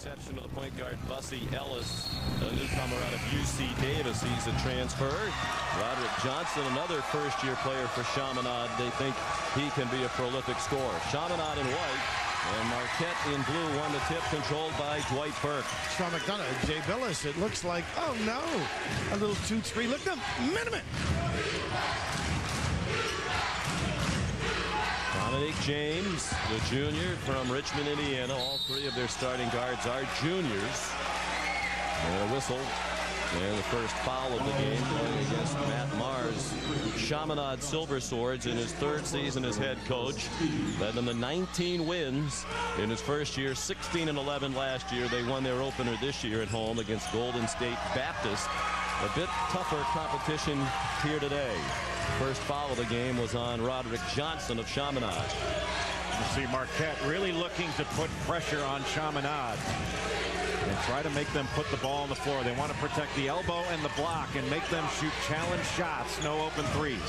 reception of the point guard, Bussy Ellis, a newcomer out of UC Davis. He's a transfer. Roderick Johnson, another first-year player for Chaminade. They think he can be a prolific scorer. Chaminade in white and Marquette in blue won the tip, controlled by Dwight Burke. Sean McDonough, Jay Billis, it looks like, oh no, a little 2-3. Look at them, minute. Dominic James, the junior from Richmond, Indiana. All three of their starting guards are juniors. And a whistle. And the first foul of the game going against Matt Mars. Chaminade Silver Swords in his third season as head coach. Led them to 19 wins in his first year, 16-11 last year. They won their opener this year at home against Golden State Baptist. A bit tougher competition here today. First foul of the game was on Roderick Johnson of Chaminade. You see Marquette really looking to put pressure on Chaminade and try to make them put the ball on the floor. They want to protect the elbow and the block and make them shoot challenge shots, no open threes.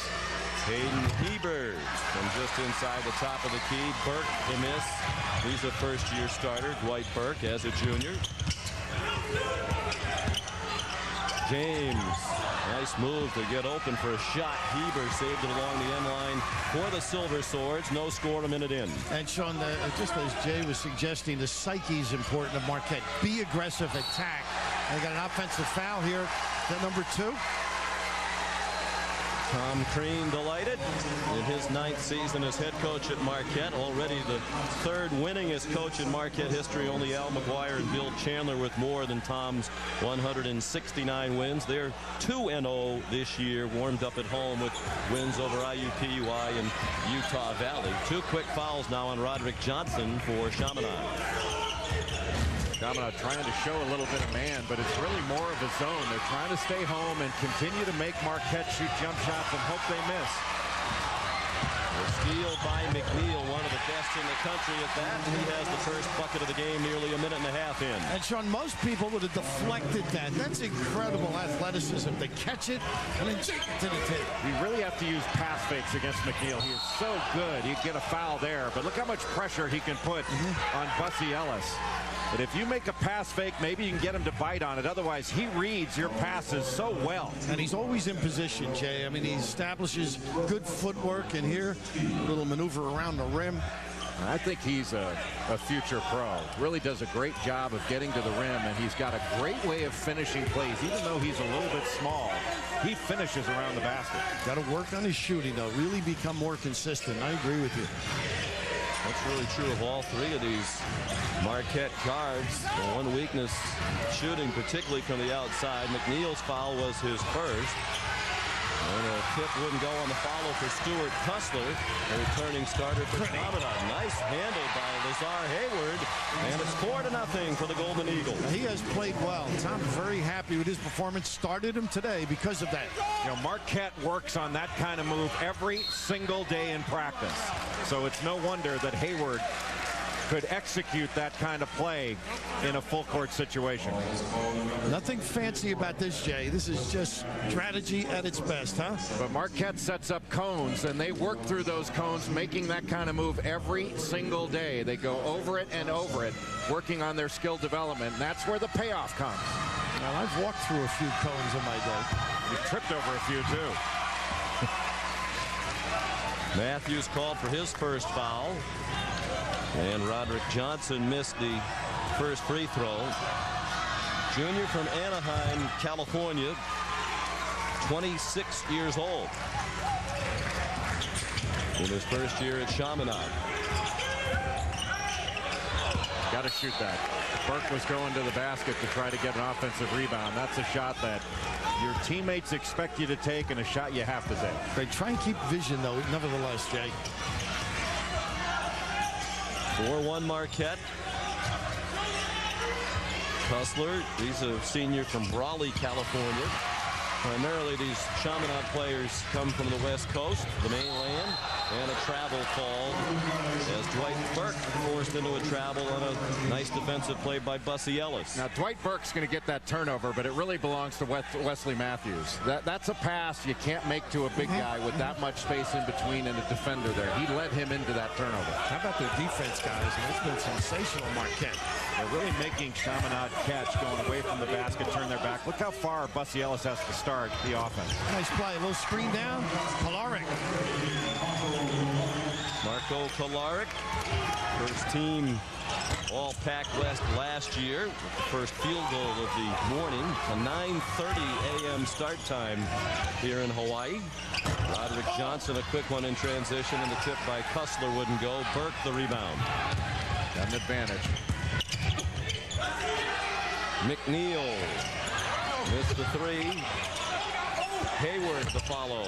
Hayden Hebert from just inside the top of the key. Burke the miss. He's a first-year starter. Dwight Burke as a junior. James, nice move to get open for a shot. Heber saved it along the end line for the Silver Swords. No score a minute in. And Sean, just as Jay was suggesting, the psyche is important of Marquette. Be aggressive, attack. And they got an offensive foul here. Is that number 2? Tom Crean delighted in his 9th season as head coach at Marquette. Already the 3rd winningest coach in Marquette history. Only Al McGuire and Bill Chandler with more than Tom's 169 wins. They're 2-0 this year, warmed up at home with wins over IUPUI and Utah Valley. 2 quick fouls now on Roderick Johnson for Chaminade. Chaminade trying to show a little bit of man, but it's really more of a zone. They're trying to stay home and continue to make Marquette shoot jump shots and hope they miss. A steal by McNeil, one of the best in the country at that. He has the first bucket of the game nearly a minute and a half in. And Sean, most people would have deflected that. That's incredible athleticism to catch it and then to the tip. You really have to use pass fakes against McNeil. He is so good. He'd get a foul there, but look how much pressure he can put on Bussy Ellis. But if you make a pass fake, maybe you can get him to bite on it. Otherwise, he reads your passes so well. And he's always in position, Jay. I mean, he establishes good footwork, and here, a little maneuver around the rim. I think he's a future pro. Really does a great job of getting to the rim, and he's got a great way of finishing plays. Even though he's a little bit small, he finishes around the basket. Got to work on his shooting, though. Really become more consistent. I agree with you. That's really true of all 3 of these Marquette guards. The one weakness, shooting, particularly from the outside. McNeil's foul was his first. And a tip wouldn't go on the follow for Stuart Tussler, a returning starter for Chaminade. Nice handle by Lazar Hayward, and it's 4-0 for the Golden Eagles. He has played well. Tom very happy with his performance. Started him today because of that. You know, Marquette works on that kind of move every single day in practice. So it's no wonder that Hayward could execute that kind of play in a full court situation. Nothing fancy about this, Jay. This is just strategy at its best, huh? But Marquette sets up cones, and they work through those cones, making that kind of move every single day. They go over it and over it, working on their skill development, and that's where the payoff comes. Well, I've walked through a few cones in my day. You've tripped over a few, too. Matthews called for his first foul. And Roderick Johnson missed the first free throw. Junior from Anaheim, California, 26 years old. In his first year at Chaminade. Got to shoot that. Burke was going to the basket to try to get an offensive rebound. That's a shot that your teammates expect you to take and a shot you have to take. They try and keep vision, though, nevertheless, Jay. 4-1 Marquette. Tussler, he's a senior from Brawley, California. Primarily, these Chaminade players come from the West Coast, the mainland, and a travel call as Dwight Burke forced into a travel on a nice defensive play by Bussy Ellis. Now, Dwight Burke's going to get that turnover, but it really belongs to Wesley Matthews. That's a pass you can't make to a big guy with that much space in between and a defender there. He led him into that turnover. How about their defense, guys? It's been sensational, Marquette. They're really making Chaminade catch, going away from the basket, turn their back. Look how far Bussy Ellis has to start the offense. Nice play. A little screen down. Kolaric. Marco Kolaric, first team All-Pac West last year, with the first field goal of the morning. A 9:30 a.m. start time here in Hawaii. Roderick Johnson, a quick one in transition, and the tip by Kussler wouldn't go. Burke the rebound. Got an advantage. McNeil missed the three. Hayward the follow.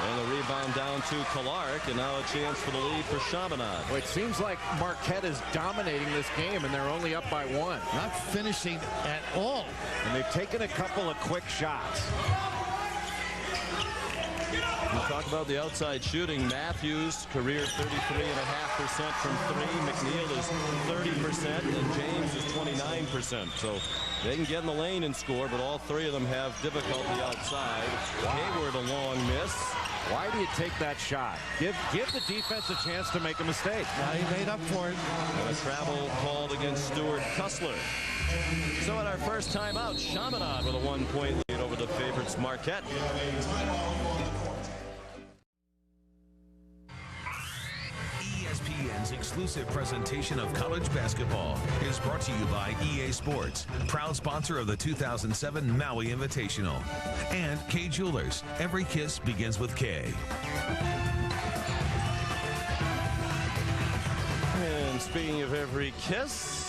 And the rebound down to Kolaric, and now a chance for the lead for Chaminade. Well, it seems like Marquette is dominating this game, and they're only up by one. Not finishing at all. And they've taken a couple of quick shots. We talk about the outside shooting. Matthews, career 33.5% from three. McNeil is 30%, and James is 29%. So they can get in the lane and score, but all three of them have difficulty outside. Hayward a long miss. Why do you take that shot? Give the defense a chance to make a mistake. Now he made up for it. And a travel called against Stuart Kussler. So at our first time out, Chaminade with a 1-point lead over the favorites Marquette. ESPN's exclusive presentation of college basketball is brought to you by EA Sports, proud sponsor of the 2007 Maui Invitational, and K Jewelers. Every kiss begins with K. And speaking of every kiss,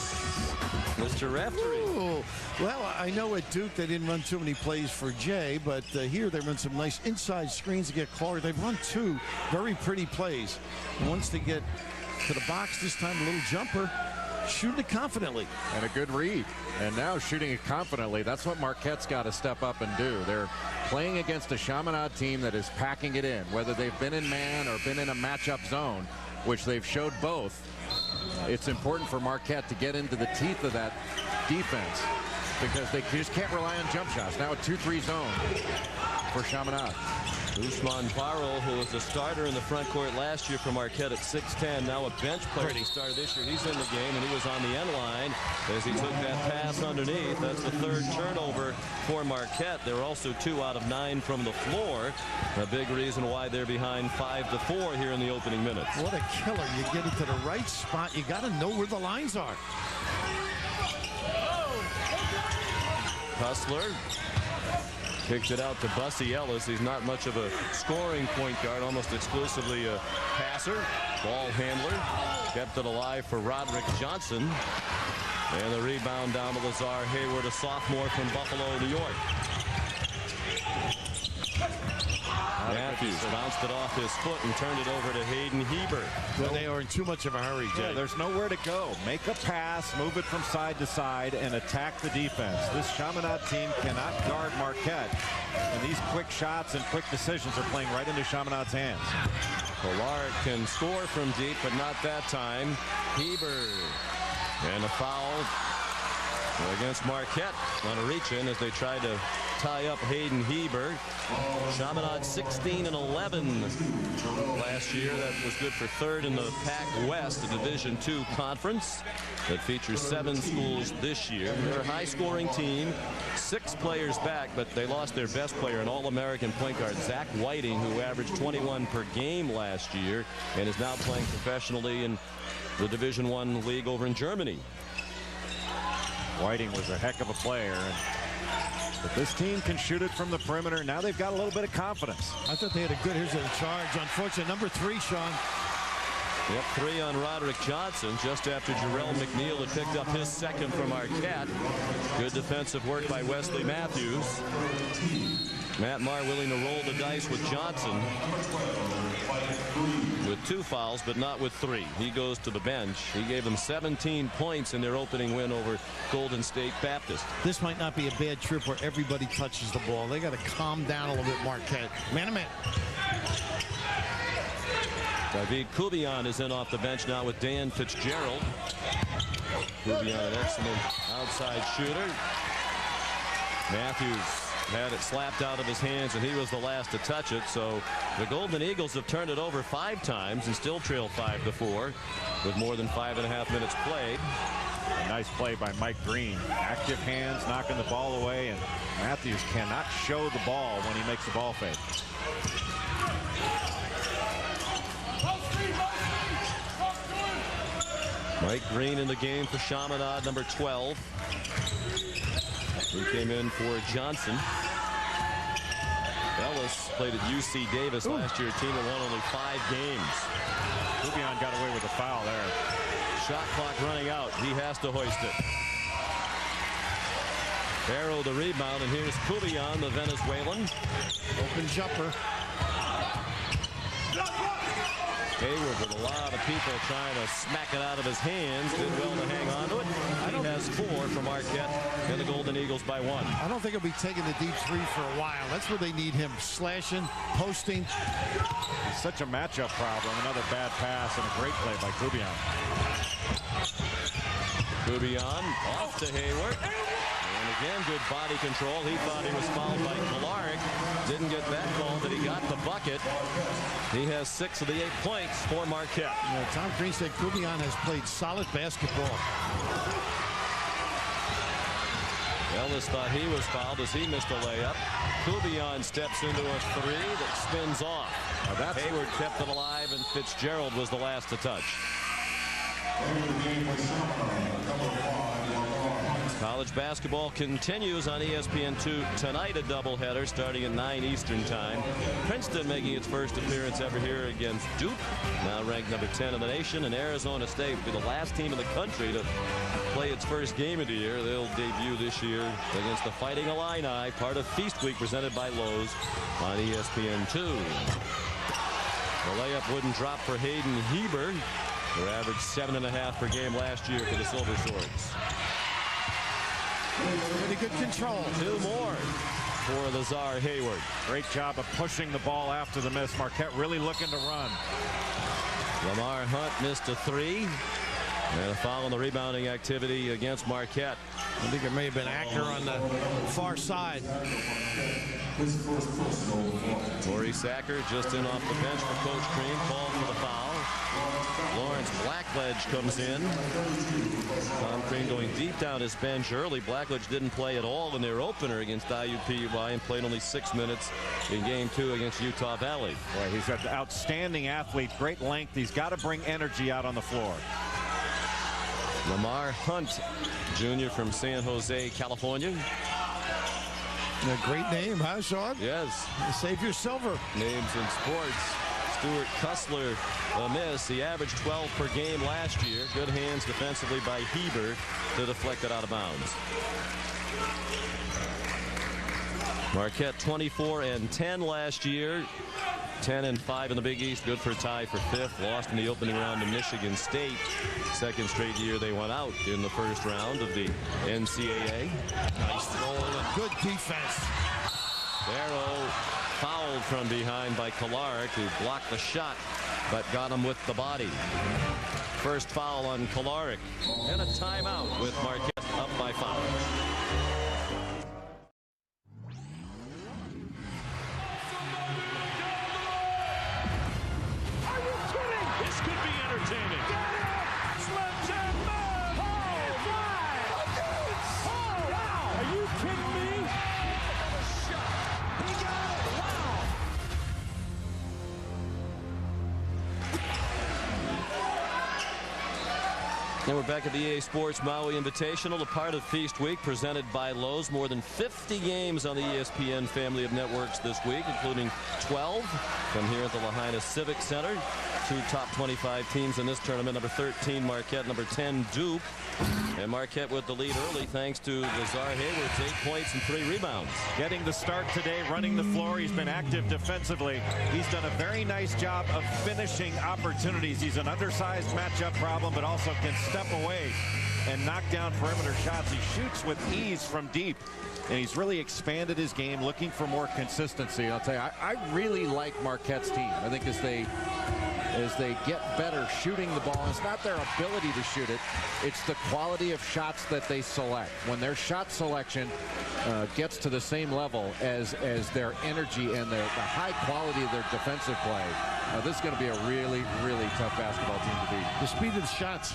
Mr. Raftery. Ooh. Well, I know at Duke they didn't run too many plays for Jay, but here they run some nice inside screens to get Clark. They've run two very pretty plays. And once they get to the box this time, a little jumper, shooting it confidently. And a good read. And now shooting it confidently. That's what Marquette's got to step up and do. They're playing against a Chaminade team that is packing it in, whether they've been in man or been in a matchup zone, which they've showed both. It's important for Marquette to get into the teeth of that defense because they just can't rely on jump shots. Now a 2-3 zone for Chaminade. Usman Farrell, who was a starter in the front court last year for Marquette at 6'10", now a bench player. He started this year. He's in the game, and he was on the end line as he took that pass underneath. That's the third turnover for Marquette. They're also 2 out of 9 from the floor. A big reason why they're behind 5-4 here in the opening minutes. What a killer. You get it to the right spot. You got to know where the lines are. Kussler kicked it out to Bussy Ellis. He's not much of a scoring point guard, almost exclusively a passer, ball handler. Kept it alive for Roderick Johnson. And the rebound down to Lazar Hayward, a sophomore from Buffalo, New York. Matthews bounced it off his foot and turned it over to Hayden Heber. Well, they are in too much of a hurry, Jay. Yeah, there's nowhere to go. Make a pass, move it from side to side, and attack the defense. This Chaminade team cannot guard Marquette. And these quick shots and quick decisions are playing right into Chaminade's hands. Kolaric can score from deep, but not that time. Heber. And a foul against Marquette on a reach-in as they tried to tie up Hayden Heber. Chaminade 16-11 last year. That was good for third in the Pac West, the Division II conference that features 7 schools this year. They're a high-scoring team, 6 players back, but they lost their best player, an All-American point guard, Zach Whiting, who averaged 21 per game last year and is now playing professionally in the Division I league over in Germany. Whiting was a heck of a player. But this team can shoot it from the perimeter. Now they've got a little bit of confidence. I thought they had a good, here's a charge. Unfortunately, number 3, Sean. Yep, 3 on Roderick Johnson just after Jarrell McNeil had picked up his second from Marquette. Good defensive work by Wesley Matthews. Matt Marr willing to roll the dice with Johnson. with 2 fouls, but not with 3. He goes to the bench. He gave them 17 points in their opening win over Golden State Baptist. This might not be a bad trip where everybody touches the ball. They got to calm down a little bit, Marquette. Man to man. David Kubian is in off the bench now with Dan Fitzgerald. Kubian, an excellent outside shooter. Matthews had it slapped out of his hands, and he was the last to touch it. So the Golden Eagles have turned it over 5 times and still trail 5-4 with more than 5.5 minutes played. A nice play by Mike Green. Active hands, knocking the ball away, and Matthews cannot show the ball when he makes the ball fake. Mike Green in the game for Chaminade, number 12. He came in for Johnson. Ellis played at UC Davis last year, a team that won only 5 games. Kubian got away with a foul there. Shot clock running out. He has to hoist it. Barrow the rebound, and here's Kubian, the Venezuelan. Open jumper. Hayward with a lot of people trying to smack it out of his hands. Did well to hang on to it. He has 4 for Marquette and the Golden Eagles by 1. I don't think he'll be taking the deep 3 for a while. That's where they need him. Slashing, posting. It's such a matchup problem. Another bad pass and a great play by Kubian. Kubian off to Hayward. And again, good body control. He thought he was fouled by Kolaric. Didn't get that call, but he got the bucket. He has 6 of the 8 points for Marquette. You know, Tom Green said Kubian has played solid basketball. Ellis thought he was fouled as he missed a layup. Kubian steps into a 3 that spins off. Hayward kept it alive, and Fitzgerald was the last to touch. College basketball continues on ESPN2 tonight, a doubleheader starting at 9 Eastern time. Princeton making its first appearance ever here against Duke, now ranked number 10 in the nation, and Arizona State will be the last team in the country to play its first game of the year. They'll debut this year against the Fighting Illini, part of Feast Week presented by Lowe's on ESPN2. The layup wouldn't drop for Hayden Heber, who averaged 7.5 per game last year for the Silver Swords. Pretty good control. 2 more for Lazar Hayward. Great job of pushing the ball after the miss. Marquette really looking to run. Lamar Hunt missed a 3. And a foul on the rebounding activity against Marquette. I think it may have been Acker on the far side. Torrey Sacker just in off the bench for Coach Crean, called for the foul. Lawrence Blackledge comes in. Tom Crean going deep down his bench early. Blackledge didn't play at all in their opener against IUPUI and played only 6 minutes in game 2 against Utah Valley. Boy, he's an outstanding athlete, great length. He's got to bring energy out on the floor. Lamar Hunt, junior from San Jose, California. A great name, huh, Sean? Yes. Xavier Silver. Names in sports. Stuart Kussler a miss. He averaged 12 per game last year. Good hands defensively by Heber to deflect it out of bounds. Marquette 24-10 last year. 10-5 in the Big East. Good for a tie for 5th. Lost in the opening round to Michigan State. 2nd straight year they went out in the first round of the NCAA. Nice throw and good defense. Barrow fouled from behind by Kolaric, who blocked the shot but got him with the body. First foul on Kolaric, and a timeout with Marquette up by 5. And we're back at the EA Sports Maui Invitational, a part of Feast Week presented by Lowe's. More than 50 games on the ESPN family of networks this week, including 12 from here at the Lahaina Civic Center. Two top 25 teams in this tournament. Number 13 Marquette, number 10 Duke. And Marquette with the lead early thanks to Lazar Hayward's 8 points and 3 rebounds. Getting the start today, running the floor. He's been active defensively. He's done a very nice job of finishing opportunities. He's an undersized matchup problem, but also can step away and knock down perimeter shots. He shoots with ease from deep, and he's really expanded his game, looking for more consistency. I'll tell you, I really like Marquette's team. I think as they get better shooting the ball, it's not their ability to shoot it, it's the quality of shots that they select. When their shot selection gets to the same level as their energy and the high quality of their defensive play, this is going to be a really, really tough basketball team to beat. The speed of shots,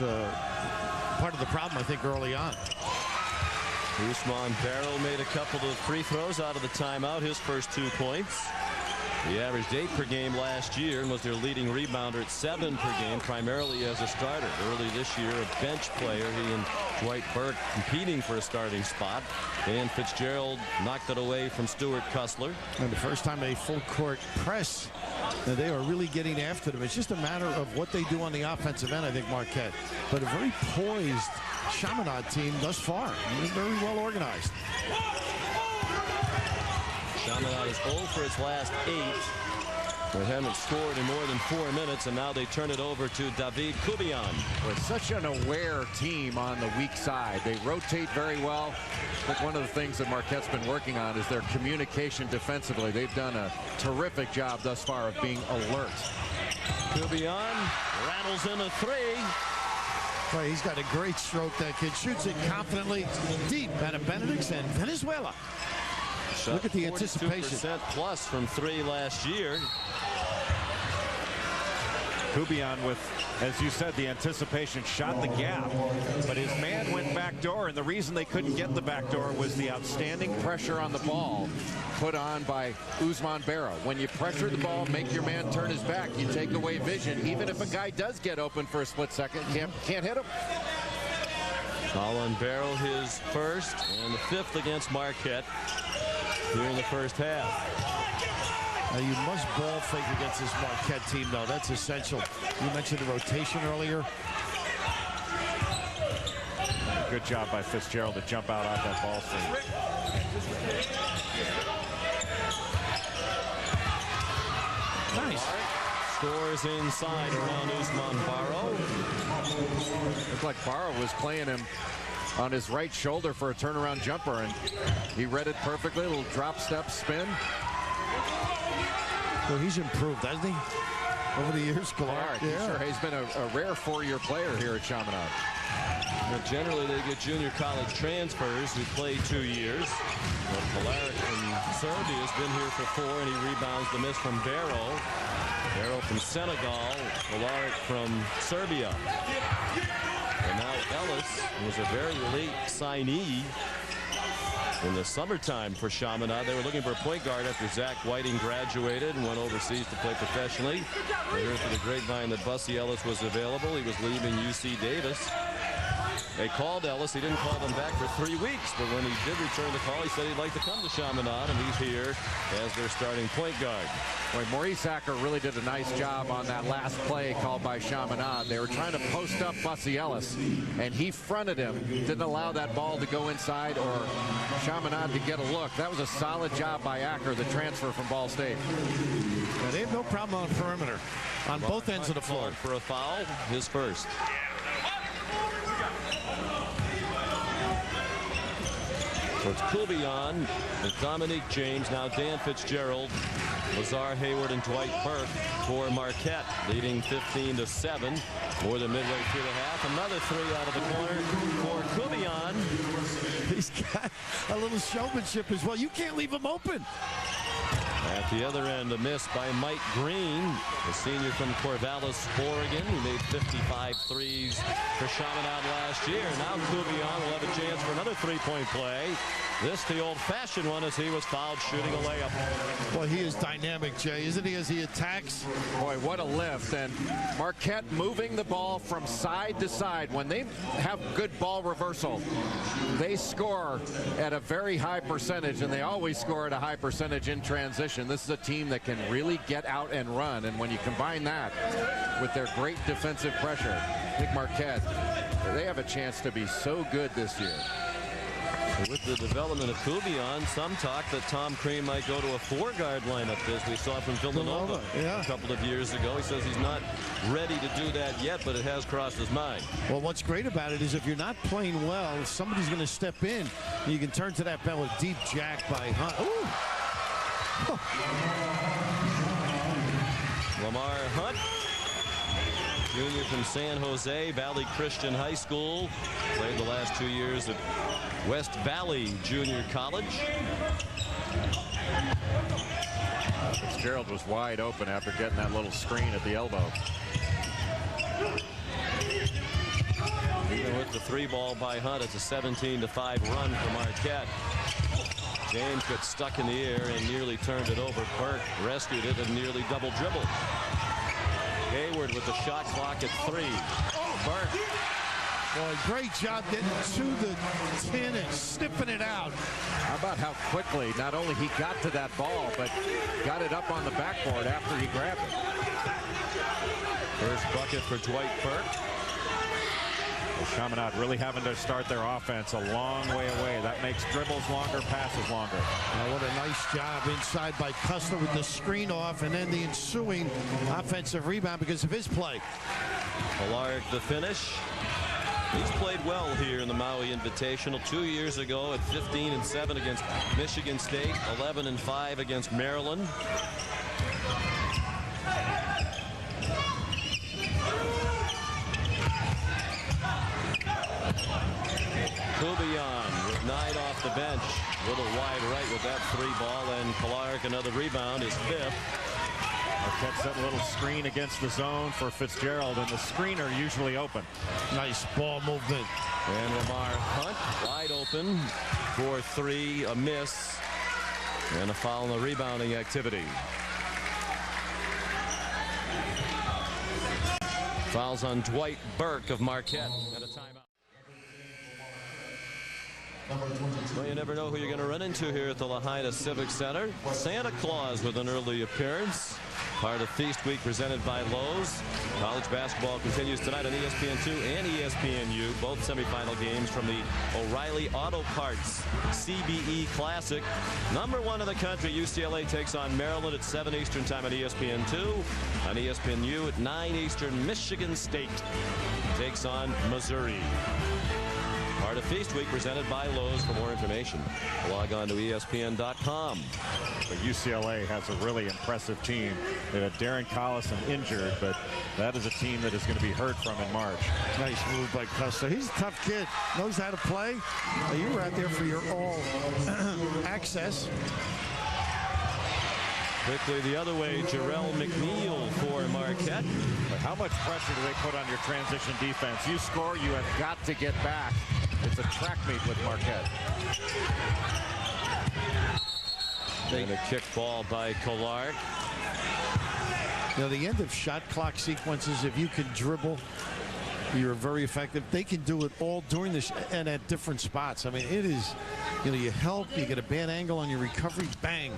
part of the problem, I think, early on. Ousmane Barrow made a couple of free throws out of the timeout, his first 2 points. He averaged 8 per game last year and was their leading rebounder at 7 per game, primarily as a starter. Early this year, a bench player. He and Dwight Burke competing for a starting spot. Dan Fitzgerald knocked it away from Stuart Kussler. And the first time a full court press, they are really getting after them. It's just a matter of what they do on the offensive end, I think, Marquette. But a very poised Chaminade team thus far. Very well organized. Chaminade is 0 for its last 8. They haven't scored in more than 4 minutes, and now they turn it over to David Kubian. With such an aware team on the weak side. They rotate very well. I think one of the things that Marquette's been working on is their communication defensively. They've done a terrific job thus far of being alert. Kubian rattles in a 3. Boy, he's got a great stroke. That kid shoots it confidently deep out of Benedict's and Venezuela. Look at the anticipation. 42% plus from 3 last year. Kubian with, as you said, the anticipation, shot the gap, but his man went back door, and the reason they couldn't get the back door was the outstanding pressure on the ball put on by Ousmane Barrow. When you pressure the ball, make your man turn his back, you take away vision. Even if a guy does get open for a split second, can't hit him. Colin Barrow, his first and the 5th against Marquette here in the first half. Now you must ball fake against this Marquette team, though. That's essential. You mentioned the rotation earlier. Good job by Fitzgerald to jump out off that ball screen. Nice. Scores inside around Ousmane Barrow. Looked like Barrow was playing him on his right shoulder for a turnaround jumper, and he read it perfectly. A little drop step spin. Well, he's improved, hasn't he, over the years, Clark? Yeah. Sure, he's been a rare 4-year player here at Chaminade. Well, generally, they get junior college transfers who play 2 years. But Polaric from Serbia has been here for 4, and he rebounds the miss from Barrow. Barrow from Senegal, Polaric from Serbia. And now Ellis was a very late signee in the summertime for Chaminade. They were looking for a point guard after Zach Whiting graduated and went overseas to play professionally. They heard through the grapevine that Bussy Ellis was available. He was leaving UC Davis. They called Ellis. He didn't call them back for 3 weeks, but when he did return the call, he said he'd like to come to Chaminade, and he's here as their starting point guard. Boy, Maurice Acker really did a nice job on that last play called by Chaminade. They were trying to post up Bussy Ellis, and he fronted him, didn't allow that ball to go inside or Chaminade to get a look. That was a solid job by Acker, the transfer from Ball State. Now, they have no problem on perimeter on both ends of the floor. For a foul, his first. So it's Kubian, Dominique James, now Dan Fitzgerald, Lazar Hayward, and Dwight Burke for Marquette, leading 15-7. More than midway through the half. Another 3 out of the corner for Kubian. He's got a little showmanship as well. You can't leave him open. At the other end, a miss by Mike Green, the senior from Corvallis, Oregon, who made 55 threes for Chaminade last year. Now Kubian will have a chance for another 3-point play. This the old-fashioned one as he was fouled shooting a layup. Well, he is dynamic, Jay, isn't he, as he attacks? Boy, what a lift. And Marquette moving the ball from side to side. When they have good ball reversal, they score at a very high percentage, and they always score at a high percentage in transition. transition. This is a team that can really get out and run, and when you combine that with their great defensive pressure, I think Marquette, they have a chance to be so good this year. With the development of Kubion, some talk that Tom Crean might go to a 4-guard lineup, as we saw from Villanova a couple of years ago. He says he's not ready to do that yet, but it has crossed his mind. Well, what's great about it is if you're not playing well, somebody's going to step in. You can turn to that bell, a deep jack by Hunt. Ooh. Lamar Hunt, junior from San Jose Valley Christian High School. Played the last 2 years at West Valley Junior College. Fitzgerald was wide open after getting that little screen at the elbow. Even with the 3-ball by Hunt, it's a 17-5 run for Marquette. James got stuck in the air and nearly turned it over. Burke rescued it and nearly double dribbled. Hayward with the shot clock at 3. Burke. Boy, great job getting to the tin and sniffing it out. How about how quickly not only he got to that ball, but got it up on the backboard after he grabbed it. First bucket for Dwight Burke. Chaminade really having to start their offense a long way away. That makes dribbles longer, passes longer. Now, what a nice job inside by Custer with the screen off and then the ensuing offensive rebound because of his play. Kolarek the finish. He's played well here in the Maui Invitational. 2 years ago at 15-7 against Michigan State, 11-5 against Maryland. Kubion with 9 off the bench. A little wide right with that 3-ball, and Kolarek another rebound, his 5th. Marquette set a little screen against the zone for Fitzgerald, and the screener usually open. Nice ball movement. And Lamar Hunt wide open for 3, a miss, and a foul in the rebounding activity. Fouls on Dwight Burke of Marquette and a timeout. Well, you never know who you're going to run into here at the Lahaina Civic Center. Santa Claus with an early appearance. Part of Feast Week presented by Lowe's. College basketball continues tonight on ESPN2 and ESPNU. Both semifinal games from the O'Reilly Auto Parts CBE Classic. Number 1 in the country, UCLA takes on Maryland at 7 Eastern time on ESPN2. On ESPNU at 9 Eastern, Michigan State takes on Missouri. Part of Feast Week presented by Lowe's. For more information, log on to ESPN.com. But UCLA has a really impressive team. They have Darren Collison injured, but that is a team that is going to be heard from in March. Nice move by Custer. He's a tough kid. Knows how to play. You were out there for your all access. Quickly the other way, Jarrell McNeil for Marquette. But how much pressure do they put on your transition defense? You score, you have got to get back. It's a track meet with Marquette. And a kick ball by Kolarek. You know, the end of shot clock sequences, if you can dribble, you're very effective. They can do it all during this and at different spots. I mean, it is, you know, you help, you get a bad angle on your recovery, bang.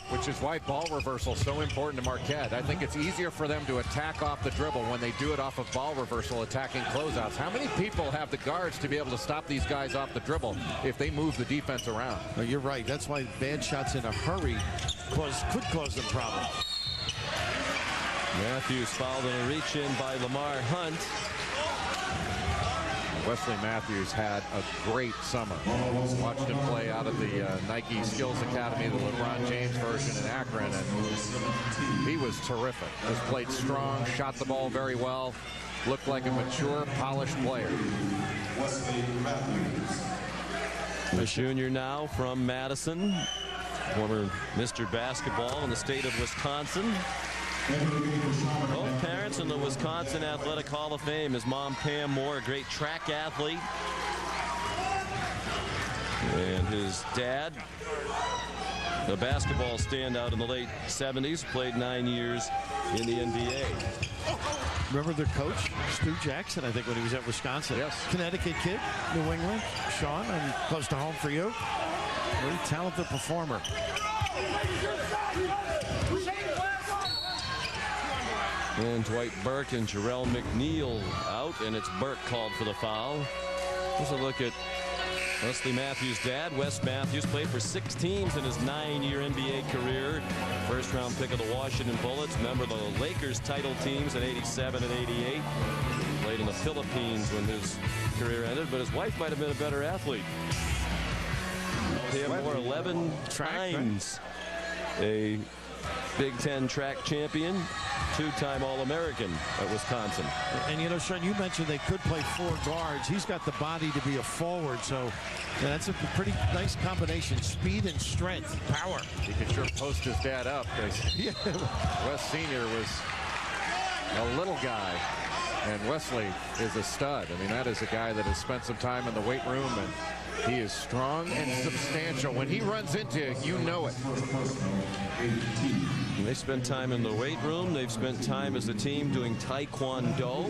Which is why ball reversal is so important to Marquette. I think it's easier for them to attack off the dribble when they do it off of ball reversal, attacking closeouts. How many people have the guards to be able to stop these guys off the dribble if they move the defense around? No, you're right. That's why bad shots in a hurry could cause them problems. Matthews fouled in a reach-in by Lamar Hunt. Wesley Matthews had a great summer. Watched him play out of the Nike Skills Academy, the LeBron James version in Akron, and he was terrific. Just played strong, shot the ball very well, looked like a mature, polished player. A junior now from Madison, former Mr. Basketball in the state of Wisconsin. Both parents in the Wisconsin Athletic Hall of Fame. His mom, Pam Moore, a great track athlete. And his dad, a basketball standout in the late 70s, played 9 years in the NBA. Remember their coach, Stu Jackson, I think, when he was at Wisconsin? Yes. Connecticut kid, New England. Sean, I'm close to home for you. Very talented performer. And Dwight Burke and Jarrell McNeil out, and it's Burke called for the foul. Here's a look at Wesley Matthews' dad. Wes Matthews played for 6 teams in his 9-year NBA career. First-round pick of the Washington Bullets. Member of the Lakers title teams in '87 and '88. Played in the Philippines when his career ended, but his wife might have been a better athlete. He wore 11 times a Big Ten track champion, 2-time All-American at Wisconsin. And you know, Sean, you mentioned they could play 4 guards. He's got the body to be a forward, so yeah, that's a pretty nice combination. Speed and strength, power. He could sure post his dad up. Yeah. Wes Sr. was a little guy, and Wesley is a stud. I mean, that is a guy that has spent some time in the weight room, and he is strong and substantial. When he runs into you, you know it. And they spent time in the weight room. They've spent time as a team doing Taekwondo.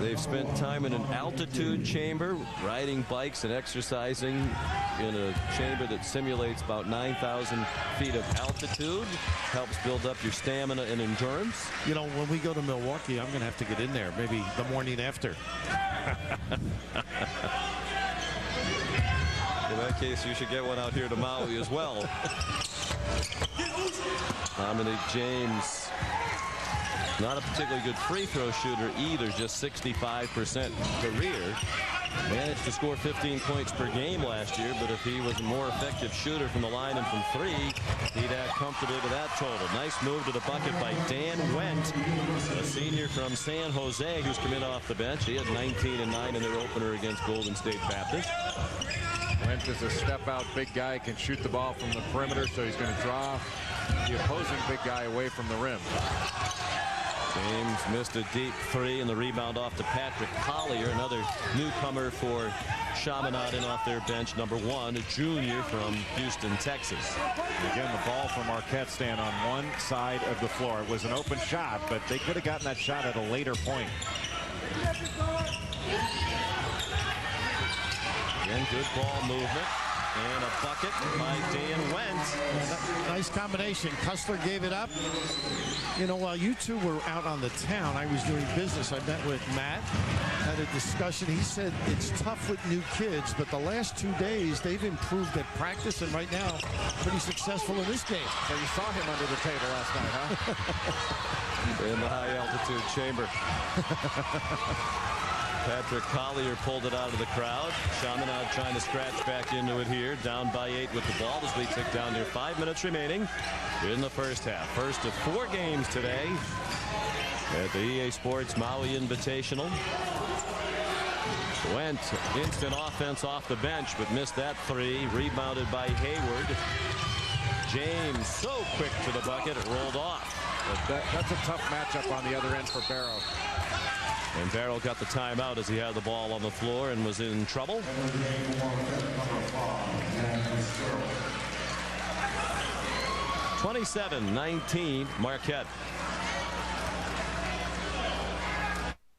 They've spent time in an altitude chamber, riding bikes and exercising in a chamber that simulates about 9,000 feet of altitude. Helps build up your stamina and endurance. You know, when we go to Milwaukee, I'm going to have to get in there, maybe the morning after. In that case, you should get one out here to Maui as well. Dominic James, not a particularly good free throw shooter either, just 65% career. Managed to score 15 points per game last year, but if he was a more effective shooter from the line and from 3, he'd add comfortably to that total. Nice move to the bucket by Dan Wendt, a senior from San Jose who's come in off the bench. He had 19 and 9 in their opener against Golden State Baptist. Wendt is a step-out big guy, can shoot the ball from the perimeter, so he's going to draw the opposing big guy away from the rim. James missed a deep 3, and the rebound off to Patrick Collier, another newcomer for Chaminade off their bench, number 1, a junior from Houston, Texas. And again, the ball from Marquette stand on one side of the floor. It was an open shot, but they could have gotten that shot at a later point. Again, good ball movement. And a bucket by Dan Wendt. Nice combination. Kustler gave it up. You know, while you two were out on the town, I was doing business. I met with Matt, had a discussion. He said it's tough with new kids, but the last 2 days they've improved at practice, and right now pretty successful in this game. So you saw him under the table last night, huh? In the high altitude chamber. Patrick Collier pulled it out of the crowd. Chaminade trying to scratch back into it here. Down by 8 with the ball as we tick down near 5 minutes remaining in the first half. First of 4 games today at the EA Sports Maui Invitational. Went instant offense off the bench, but missed that 3. Rebounded by Hayward. James so quick to the bucket, it rolled off. But that's a tough matchup on the other end for Barrow. And Barrow got the timeout as he had the ball on the floor and was in trouble. 27-19 Marquette.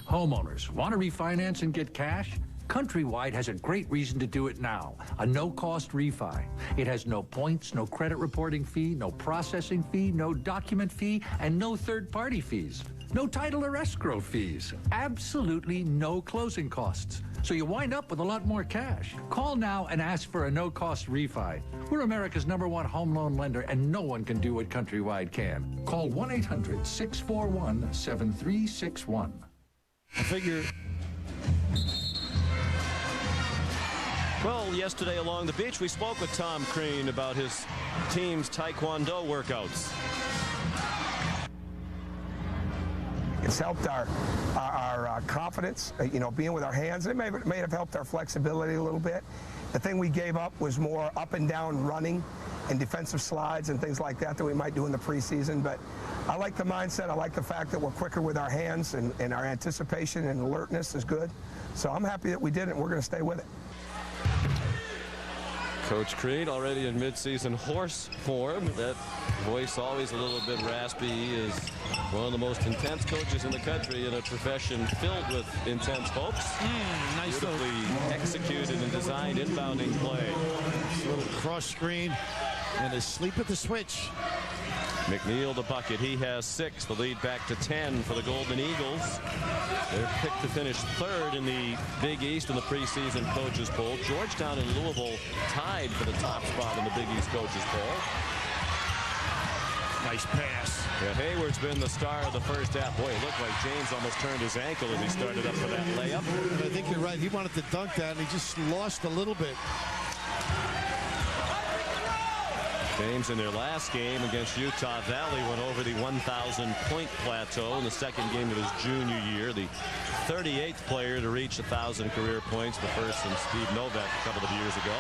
Homeowners, want to refinance and get cash? Countrywide has a great reason to do it now. A no-cost refi. It has no points, no credit reporting fee, no processing fee, no document fee, and no third-party fees. No title or escrow fees. Absolutely no closing costs. So you wind up with a lot more cash. Call now and ask for a no-cost refi. We're America's #1 home loan lender, and no one can do what Countrywide can. Call 1-800-641-7361. I figure. Well, yesterday along the beach, we spoke with Tom Crean about his team's Taekwondo workouts. It's helped our confidence, you know, being with our hands. It may have helped our flexibility a little bit. The thing we gave up was more up and down running and defensive slides and things like that we might do in the preseason. But I like the mindset. I like the fact that we're quicker with our hands, and our anticipation and alertness is good. So I'm happy that we did it, and we're going to stay with it. Coach Crean already in midseason horse form. That voice always a little bit raspy. He is one of the most intense coaches in the country in a profession filled with intense hopes. Nice beautifully executed and designed inbounding play. Little cross screen. And asleep at the switch. McNeil the bucket. He has 6. The lead back to 10 for the Golden Eagles. They're picked to finish 3rd in the Big East in the preseason coaches poll. Georgetown and Louisville tied for the top spot in the Big East coaches poll. Nice pass. Yeah, Hayward's been the star of the first half. Boy, it looked like James almost turned his ankle as he started up for that layup. And I think you're right. He wanted to dunk that, and he just lost a little bit. James in their last game against Utah Valley went over the 1,000-point plateau in the second game of his junior year. The 38th player to reach 1,000 career points, the first since Steve Novak a couple of years ago.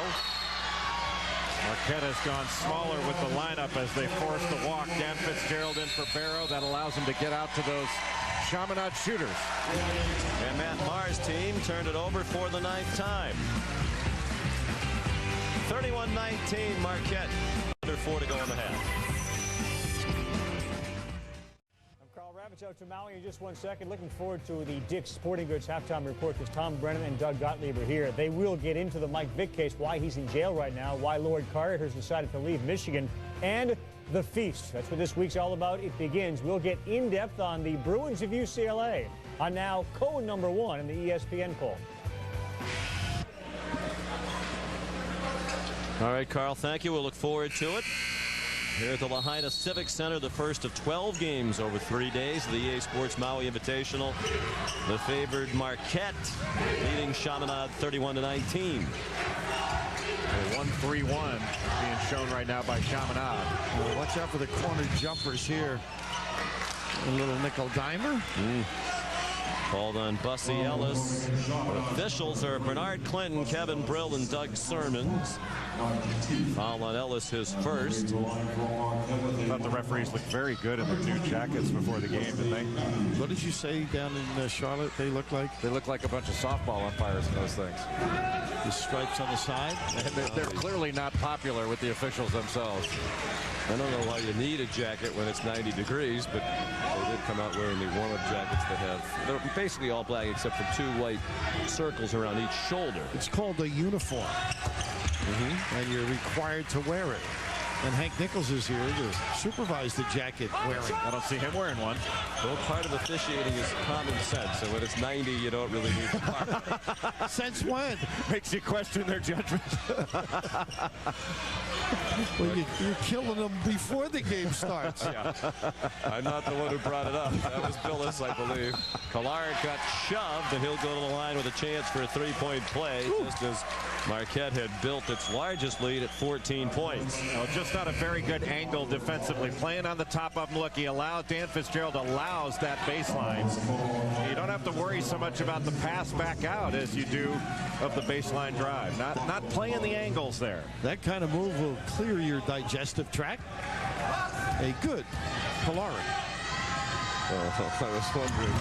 Marquette has gone smaller with the lineup as they force the walk. Dan Fitzgerald in for Barrow. That allows him to get out to those Chaminade shooters. And Matt Maher's team turned it over for the 9th time. 31-19 Marquette. Under 4 to go in the half. I'm Carl Ravitch out to Maui in just 1 second. Looking forward to the Dick's Sporting Goods halftime report because Tom Brennan and Doug Gottlieb are here. They will get into the Mike Vick case, why he's in jail right now, why Lord Carter has decided to leave Michigan, and the feast. That's what this week's all about. It begins. We'll get in depth on the Bruins of UCLA on now code number 1 in the ESPN poll. All right, Carl, thank you. We'll look forward to it. Here at the Lahaina Civic Center, the first of 12 games over 3 days of the EA Sports Maui Invitational. The favored Marquette leading Chaminade 31-19. 1-3-1 being shown right now by Chaminade. Well, watch out for the corner jumpers here. A little nickel dimer. Called on Bussy Ellis. Officials are Bernard Clinton, Kevin Brill, and Doug Sermons. Foul on Ellis, his first. I thought the referees looked very good in their new jackets before the game, didn't they? What did you say down in Charlotte they look like? They look like a bunch of softball umpires in those things. The stripes on the side? And they're clearly not popular with the officials themselves. I don't know why you need a jacket when it's 90 degrees, but they did come out wearing the warm-up jackets that have, they're basically all black except for 2 white circles around each shoulder. It's called a uniform. And you're required to wear it. And Hank Nichols is here to supervise the jacket wearing. I don't see him wearing one. Well, part of officiating is common sense. So when it's 90, you don't really need to mark. Since when? Makes you question their judgment. Well, you're killing them before the game starts. Yeah. I'm not the one who brought it up. That was Billis, I believe. Kolarek got shoved, and he'll go to the line with a chance for a 3-point play, just as Marquette had built its largest lead at 14 points. Well, just not a very good angle defensively. Playing on the top of him. Look, Dan Fitzgerald allows that baseline. You don't have to worry so much about the pass back out as you do of the baseline drive. Not playing the angles there. That kind of move will clear your digestive tract. A good Kolarek. I was wondering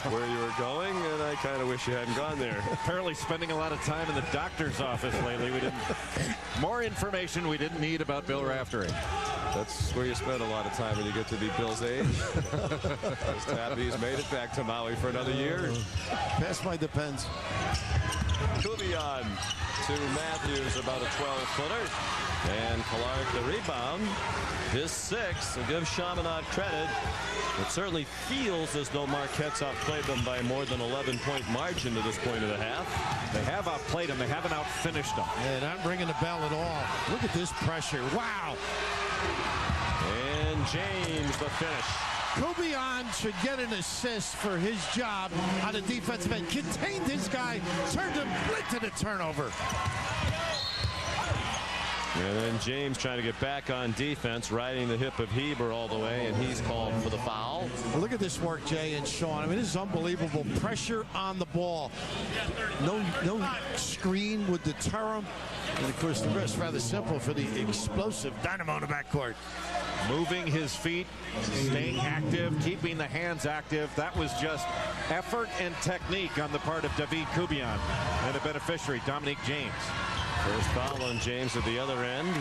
where you were going, and I kind of wish you hadn't gone there. Apparently spending a lot of time in the doctor's office lately. More information we didn't need about Bill Raftery. That's where you spend a lot of time when you get to be Bill's age. Just happy he's made it back to Maui for another year. Pass my depends. Kubian to Matthews, about a 12-footer. And Kolarek the rebound. His 6. I'll give Chaminade credit. It certainly feels as though Marquette's outplayed them by more than 11-point margin to this point of the half. They have outplayed them. They haven't outfinished them. Yeah, not ringing the bell at all. Look at this pressure. Wow. And James the finish. Kubian should get an assist for his job on the defensive end. Contained this guy, turned him into the turnover. And then James trying to get back on defense, riding the hip of Heber all the way, and he's called for the foul. Well, look at this work, Jay and Sean. I mean, this is unbelievable. Pressure on the ball. No screen would deter him. And, of course, the rest rather simple for the explosive dynamo in the backcourt. Moving his feet, staying active, keeping the hands active. That was just effort and technique on the part of David Kubian. And a beneficiary, Dominique James. First foul on James at the other end.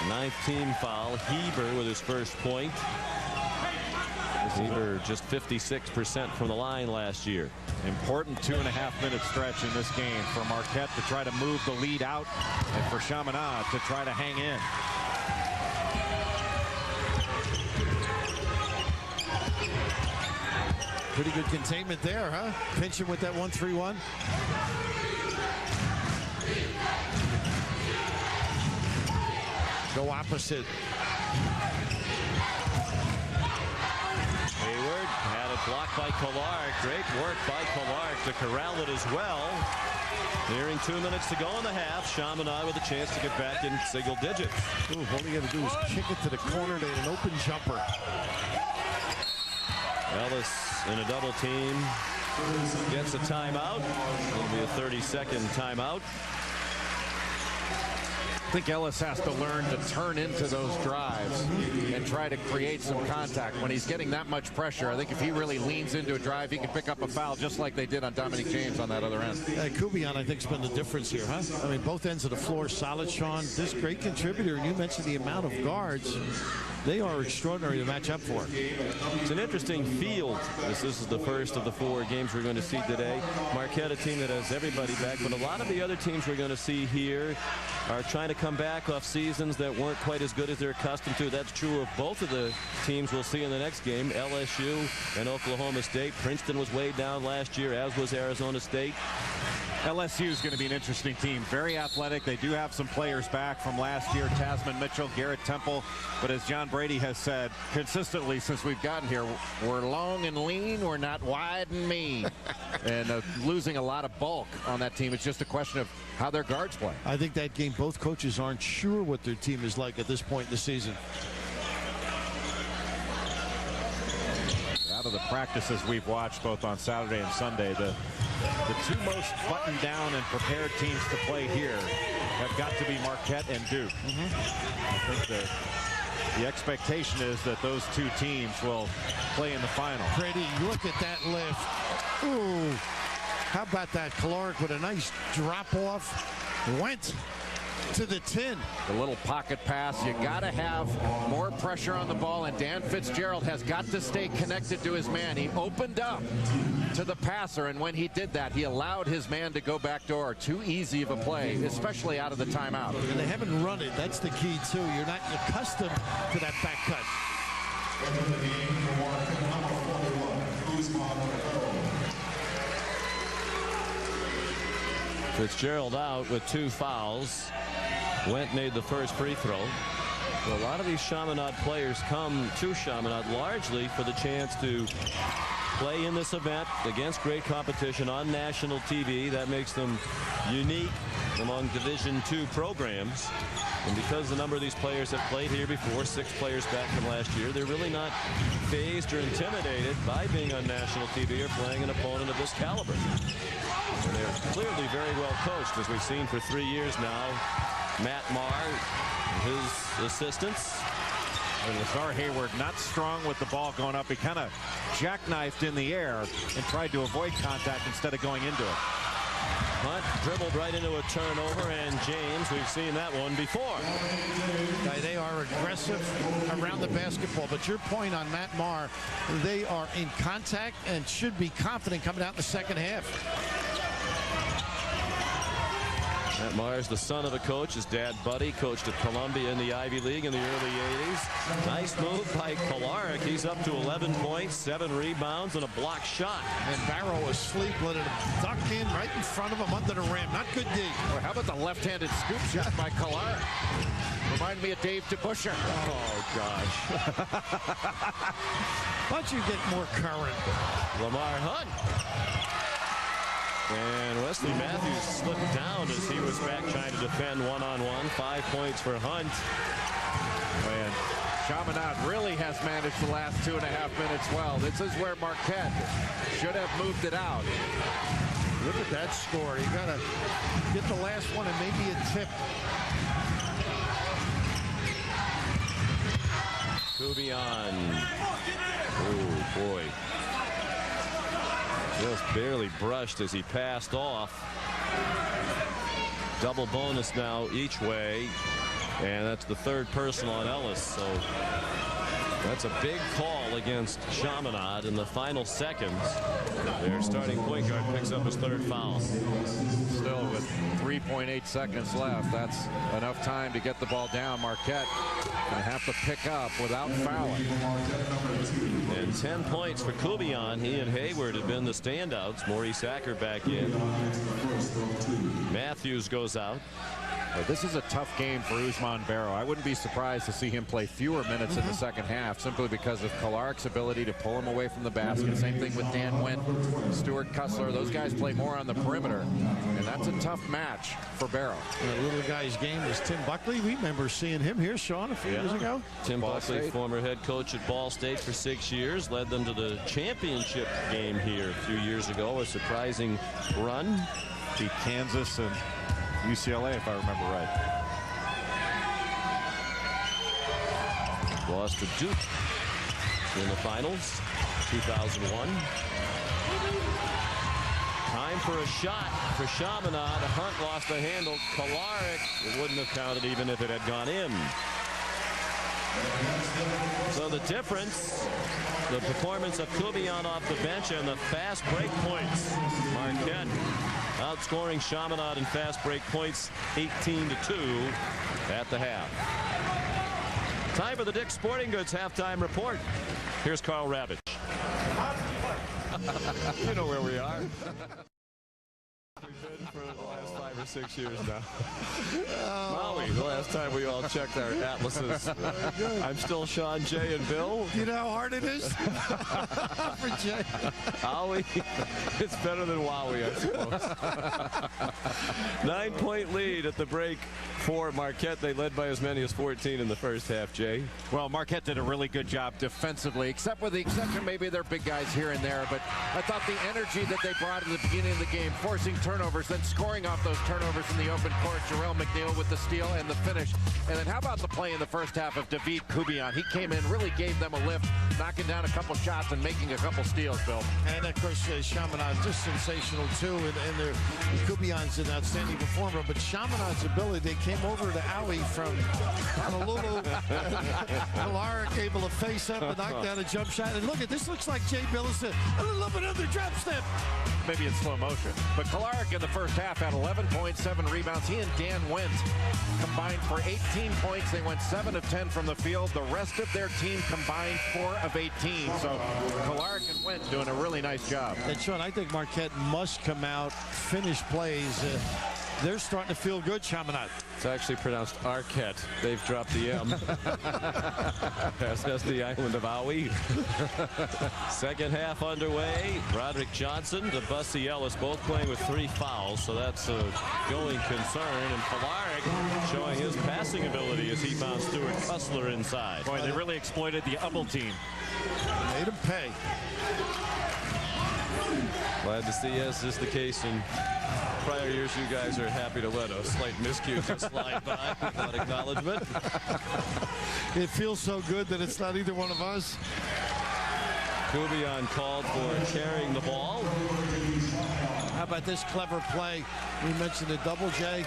9th team foul. Heber with his first point. Heber just 56% from the line last year. Important 2.5-minute stretch in this game for Marquette to try to move the lead out and for Chaminade to try to hang in. Pretty good containment there, huh? Pinching with that 1-3-1. Go opposite. Hayward had it blocked by Clark. Great work by Clark to corral it as well. Nearing 2 minutes to go in the half. Chaminade with a chance to get back in single digits. Ooh, all you got to do is kick it to the corner to an open jumper. Ellis in a double team gets a timeout. It'll be a 30-second timeout. I think Ellis has to learn to turn into those drives and try to create some contact. When he's getting that much pressure, I think if he really leans into a drive, he can pick up a foul just like they did on Dominic James on that other end. Kubian, I think, has been the difference here, huh? I mean, both ends of the floor solid, Sean. This great contributor, and you mentioned the amount of guards. They are extraordinary to match up for. It's an interesting field. This is the first of the 4 games we're going to see today. Marquette, a team that has everybody back, but a lot of the other teams we're going to see here are trying to come back off seasons that weren't quite as good as they're accustomed to. That's true of both of the teams we'll see in the next game, LSU and Oklahoma State. Princeton was way down last year, as was Arizona State. LSU is going to be an interesting team. Very athletic. They do have some players back from last year. Tasman Mitchell, Garrett Temple. But as John Brady has said consistently since we've gotten here, we're long and lean. We're not wide and mean. And losing a lot of bulk on that team. It's just a question of how their guards play. I think that game, both coaches aren't sure what their team is like at this point in the season. Out of the practices we've watched both on Saturday and Sunday, the 2 most buttoned down and prepared teams to play here have got to be Marquette and Duke. I think the expectation is that those 2 teams will play in the final. Brady, look at that lift. Ooh, how about that? Clark with a nice drop off. Went to the 10. The little pocket pass. You got to have more pressure on the ball, and Dan Fitzgerald has got to stay connected to his man. He opened up to the passer, and when he did that, he allowed his man to go backdoor. Too easy of a play, especially out of the timeout. And they haven't run it. That's the key, too. You're not accustomed to that back cut. Fitzgerald out with 2 fouls. Went made the first free throw. So a lot of these Chaminade players come to Chaminade largely for the chance to play in this event against great competition on national TV. That makes them unique among Division II programs. And because the number of these players have played here before, 6 players back from last year, they're really not fazed or intimidated by being on national TV or playing an opponent of this caliber. And they're clearly very well coached, as we've seen for 3 years now. Matt Marr, his assistants. And Lazar Hayward not strong with the ball going up. He kind of jackknifed in the air and tried to avoid contact instead of going into it. Hunt dribbled right into a turnover, and James, we've seen that one before. They are aggressive around the basketball, but your point on Matt Marr, they are in contact and should be confident coming out in the second half. Matt Marr is the son of a coach. His dad, Buddy, coached at Columbia in the Ivy League in the early 80s. Nice move by Clark. He's up to 11 points, 7 rebounds, and a block shot. And Barrow asleep, let it duck in right in front of him under the rim. Not good D. Well, how about the left-handed scoop shot by Clark? Remind me of Dave DeBuscher. Oh, gosh. Why don't you get more current? Lamar Hunt. And Wesley Matthews slipped down as he was back trying to defend one-on-one. 5 points for Hunt. And Chaminade really has managed the last 2.5 minutes well. This is where Marquette should have moved it out. Look at that score. You got to get the last one and maybe a tip. Kubian. Oh, boy. Just barely brushed as he passed off. Double bonus now each way. And that's the 3rd personal on Ellis. So that's a big call against Chaminade in the final seconds. Their starting point guard picks up his 3rd foul. Still with 3.8 seconds left. That's enough time to get the ball down. Marquette going to have to pick up without fouling. And 10 points for Kubion. He and Hayward have been the standouts. Maurice Acker back in. Matthews goes out. This is a tough game for Usman Barrow. I wouldn't be surprised to see him play fewer minutes in the second half, simply because of Kolarik's ability to pull him away from the basket. Same thing with Dan Wendt, Stuart Kussler. Those guys play more on the perimeter, and that's a tough match for Barrow. The little guy's game was Tim Buckley. We remember seeing him here, Sean, a few years ago. Tim Buckley, former head coach at Ball State for 6 years, led them to the championship game here a few years ago. A surprising run. Beat Kansas and UCLA, if I remember right. Lost to Duke in the finals, 2001. Time for a shot for Chaminade. Hunt lost the handle. Kolarik, it wouldn't have counted even if it had gone in. So the difference, the performance of Kubion off the bench and the fast break points. Marquette outscoring Chaminade in fast break points 18-2 at the half. Time for the Dick's Sporting Goods halftime report. Here's Carl Ravitch. You know where we are. We've been for the last 5 or 6 years now. Maui, the last time we all checked our atlases. I'm still Sean, Jay, and Bill. You know how hard it is for Jay. Maui, it's better than Wowie, I suppose. 9-point lead at the break for Marquette. They led by as many as 14 in the first half, Jay. Well, Marquette did a really good job defensively, except with the exception maybe their big guys here and there. But I thought the energy that they brought at the beginning of the game, forcing turnovers, then scoring off those turnovers in the open court. Jarrell McNeil with the steal and the finish. And then how about the play in the first half of David Kubion? He came in, really gave them a lift, knocking down a couple shots and making a couple steals, Bill. And of course, Chaminade just sensational too. And Kubion's an outstanding performer. But Chaminade's ability, they came over to Aui from Honolulu. Kolarik able to face up and knock down a jump shot. And look at this, looks like Jay Billis a little bit under drop step. Maybe in slow motion. But Kolarik in the first half had 11 points, 7 rebounds. He and Dan Wendt combined for 18 points. They went 7 of 10 from the field. The rest of their team combined 4 of 18. So Kolarik and Wendt doing a really nice job. And Sean, I think Marquette must come out, finish plays. They're starting to feel good, Chaminade. It's actually pronounced Arquette. They've dropped the M. That's the island of Aui. Second half underway. Roderick Johnson to Bussy Ellis, both playing with 3 fouls, so that's a going concern. And Kolarik showing his passing ability as he found Stuart Kussler inside. Boy, they really exploited the double team. Made him pay. Glad to see, as is the case in prior years, you guys are happy to let a slight miscue just slide by without acknowledgement. It feels so good that it's not either one of us. Kubion called for carrying the ball. How about this clever play? We mentioned the double J.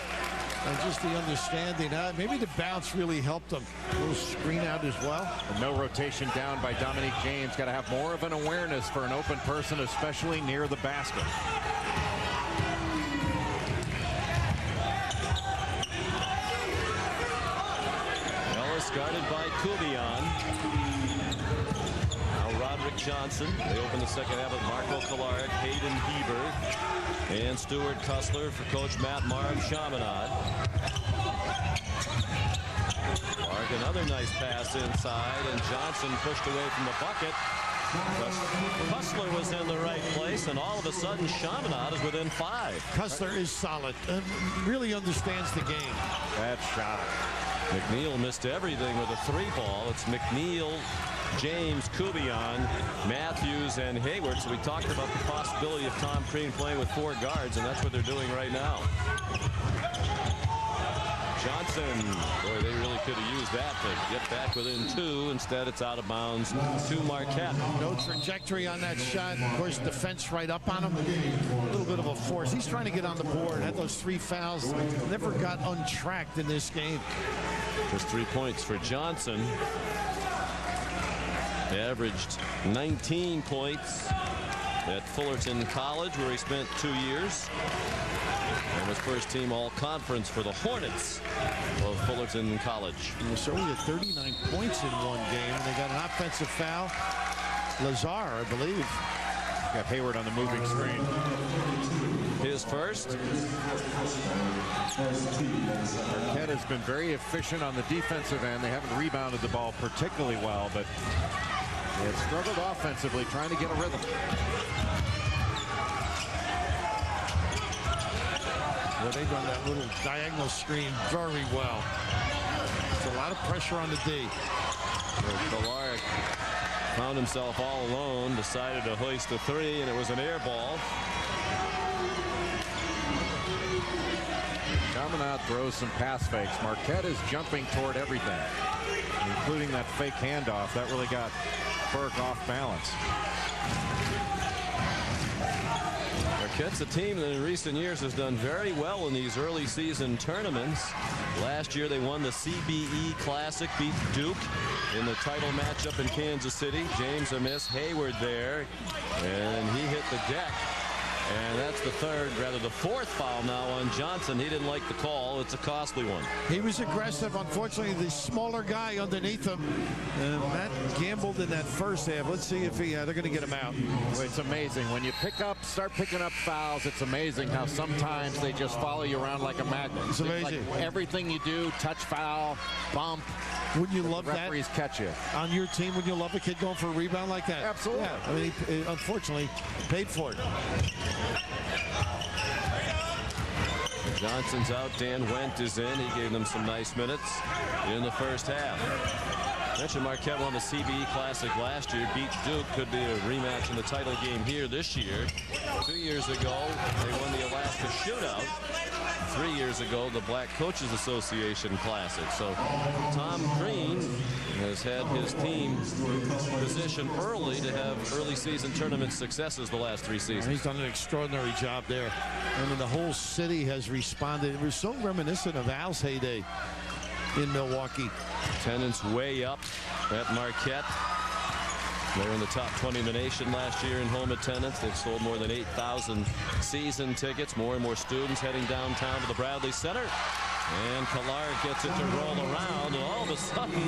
And just the understanding. Maybe the bounce really helped them. A little screen out as well. And no rotation down by Dominique James. Got to have more of an awareness for an open person, especially near the basket. Ellis guarded by Kubion. Now Roderick Johnson. They open the second half with Marco Kolarik, Hayden Heber, and Stuart Kussler for Coach Matt Marr of Chaminade. Clark, another nice pass inside, and Johnson pushed away from the bucket. Kussler was in the right place, and all of a sudden Chaminade is within 5. Kussler is solid and really understands the game. Bad shot. McNeil missed everything with a 3-ball. It's McNeil, James, Kubion, Matthews, and Hayward. So we talked about the possibility of Tom Crean playing with 4 guards, and that's what they're doing right now. Johnson, boy, they really could have used that to get back within 2. Instead, it's out of bounds to Marquette. No trajectory on that shot. Of course, defense right up on him. A little bit of a force. He's trying to get on the board. Had those 3 fouls. Never got untracked in this game. Just 3 points for Johnson. He averaged 19 points at Fullerton College, where he spent 2 years. And was first team all-conference for the Hornets of Fullerton College. So he had 39 points in one game. They got an offensive foul. Lazar, I believe. Got Hayward on the moving screen. His first. Marquette has been very efficient on the defensive end. They haven't rebounded the ball particularly well, but they have struggled offensively trying to get a rhythm. Well, they run that little diagonal screen very well. There's a lot of pressure on the D. Kolarek found himself all alone, decided to hoist a three, and it was an air ball. Chaminade throws some pass fakes. Marquette is jumping toward everything, including that fake handoff. That really got Burke off balance. Marquette's a team that in recent years has done very well in these early season tournaments. Last year they won the CBE Classic, beat Duke in the title matchup in Kansas City. James Amiss, Hayward there, and he hit the deck. And that's the fourth foul now on Johnson. He didn't like the call. It's a costly one. He was aggressive. Unfortunately, the smaller guy underneath him, Matt gambled in that first half. Let's see if they're going to get him out. Well, it's amazing. When you start picking up fouls, it's amazing how sometimes they just follow you around like a magnet. It's amazing. Like everything you do, touch foul, bump. Wouldn't you love that? Referees catch you. On your team, wouldn't you love a kid going for a rebound like that? Absolutely. Yeah. I mean, he unfortunately paid for it. Johnson's out. Dan Wendt is in. He gave them some nice minutes in the first half. I mentioned Marquette won the CBE Classic last year. Beat Duke. Could be a rematch in the title game here this year. 2 years ago, they won the Alaska Shootout. 3 years ago, the Black Coaches Association Classic. So Tom Green has had his team positioned early to have early season tournament successes the last 3 seasons. He's done an extraordinary job there. I mean, the whole city has responded. It was so reminiscent of Al's heyday in Milwaukee. Attendance way up at Marquette. They were in the top 20 in the nation last year in home attendance. They've sold more than 8,000 season tickets. More and more students heading downtown to the Bradley Center. And Kolarek gets it to roll around. And all of a sudden,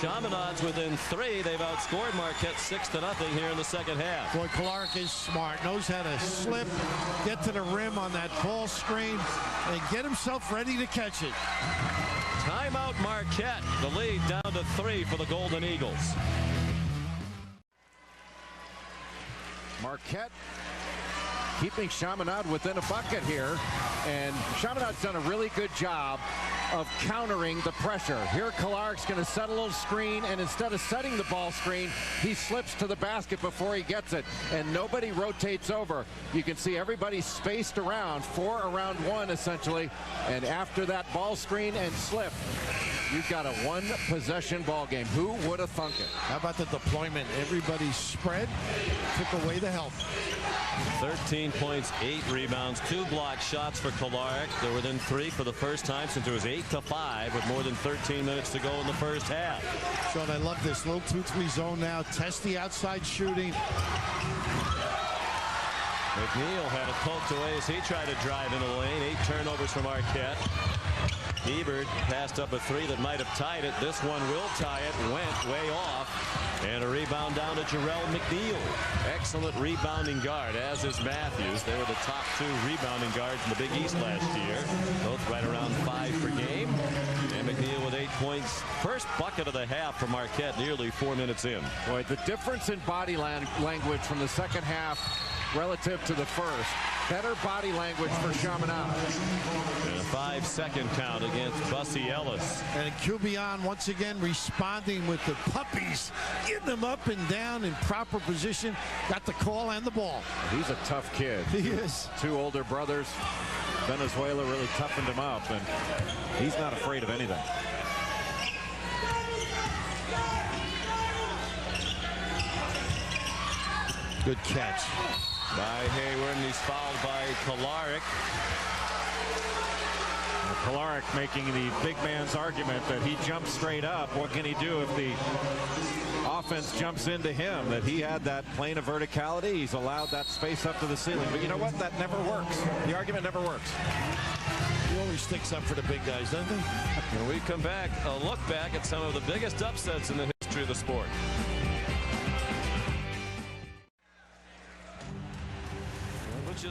Chaminade's within 3. They've outscored Marquette 6-0 here in the second half. Boy, Kolarek is smart. Knows how to slip, get to the rim on that ball screen, and get himself ready to catch it. Timeout Marquette. The lead down to 3 for the Golden Eagles. Marquette keeping Chaminade within a bucket here, and Chaminade's done a really good job of countering the pressure. Here Kolarek's going to set a little screen, and instead of setting the ball screen, he slips to the basket before he gets it, and nobody rotates over. You can see everybody spaced around, 4 around 1 essentially, and after that ball screen and slip, you've got a one-possession ball game. Who would have thunk it? How about the deployment? Everybody spread, took away the help. 13 points, 8 rebounds, 2 block shots for Kolarek. They're within 3 for the first time since it was 8-5 with more than 13 minutes to go in the first half. Sean, I love this little 2-3 zone now. Test the outside shooting. McNeil had it poked away as he tried to drive in the lane. 8 turnovers from Marquette. Hebert passed up a 3 that might have tied it. This one will tie it. Went way off. And a rebound down to Jarrell McNeil. Excellent rebounding guard, as is Matthews. They were the top 2 rebounding guards in the Big East last year. Both right around 5 per game. And McNeil with 8 points. First bucket of the half for Marquette, nearly 4 minutes in. Boy, the difference in body language from the second half relative to the first. Better body language for Chaminade. And a 5-second count against Bussy Ellis. And Kubian once again responding with the puppies, getting them up and down in proper position. Got the call and the ball. He's a tough kid. He is. 2 older brothers. Venezuela really toughened him up, and he's not afraid of anything. Good catch by Hayward, and he's fouled by Kolarek. Kolarek making the big man's argument that he jumps straight up. What can he do if the offense jumps into him? That he had that plane of verticality. He's allowed that space up to the ceiling. But you know what? That never works. The argument never works. He always sticks up for the big guys, doesn't he? When we come back, a look back at some of the biggest upsets in the history of the sport.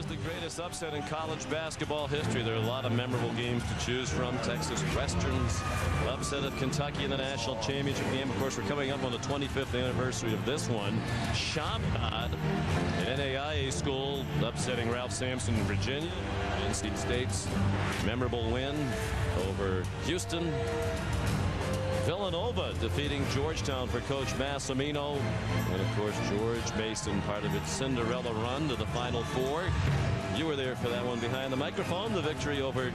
the greatest upset in college basketball history. There are a lot of memorable games to choose from. Texas Western's upset of Kentucky in the national championship game. Of course, we're coming up on the 25th anniversary of this one. Chaminade, an NAIA school, upsetting Ralph Sampson in Virginia. NC State's memorable win over Houston. Villanova defeating Georgetown for Coach Massimino. And, of course, George Mason, part of its Cinderella run to the Final Four. You were there for that one behind the microphone. The victory over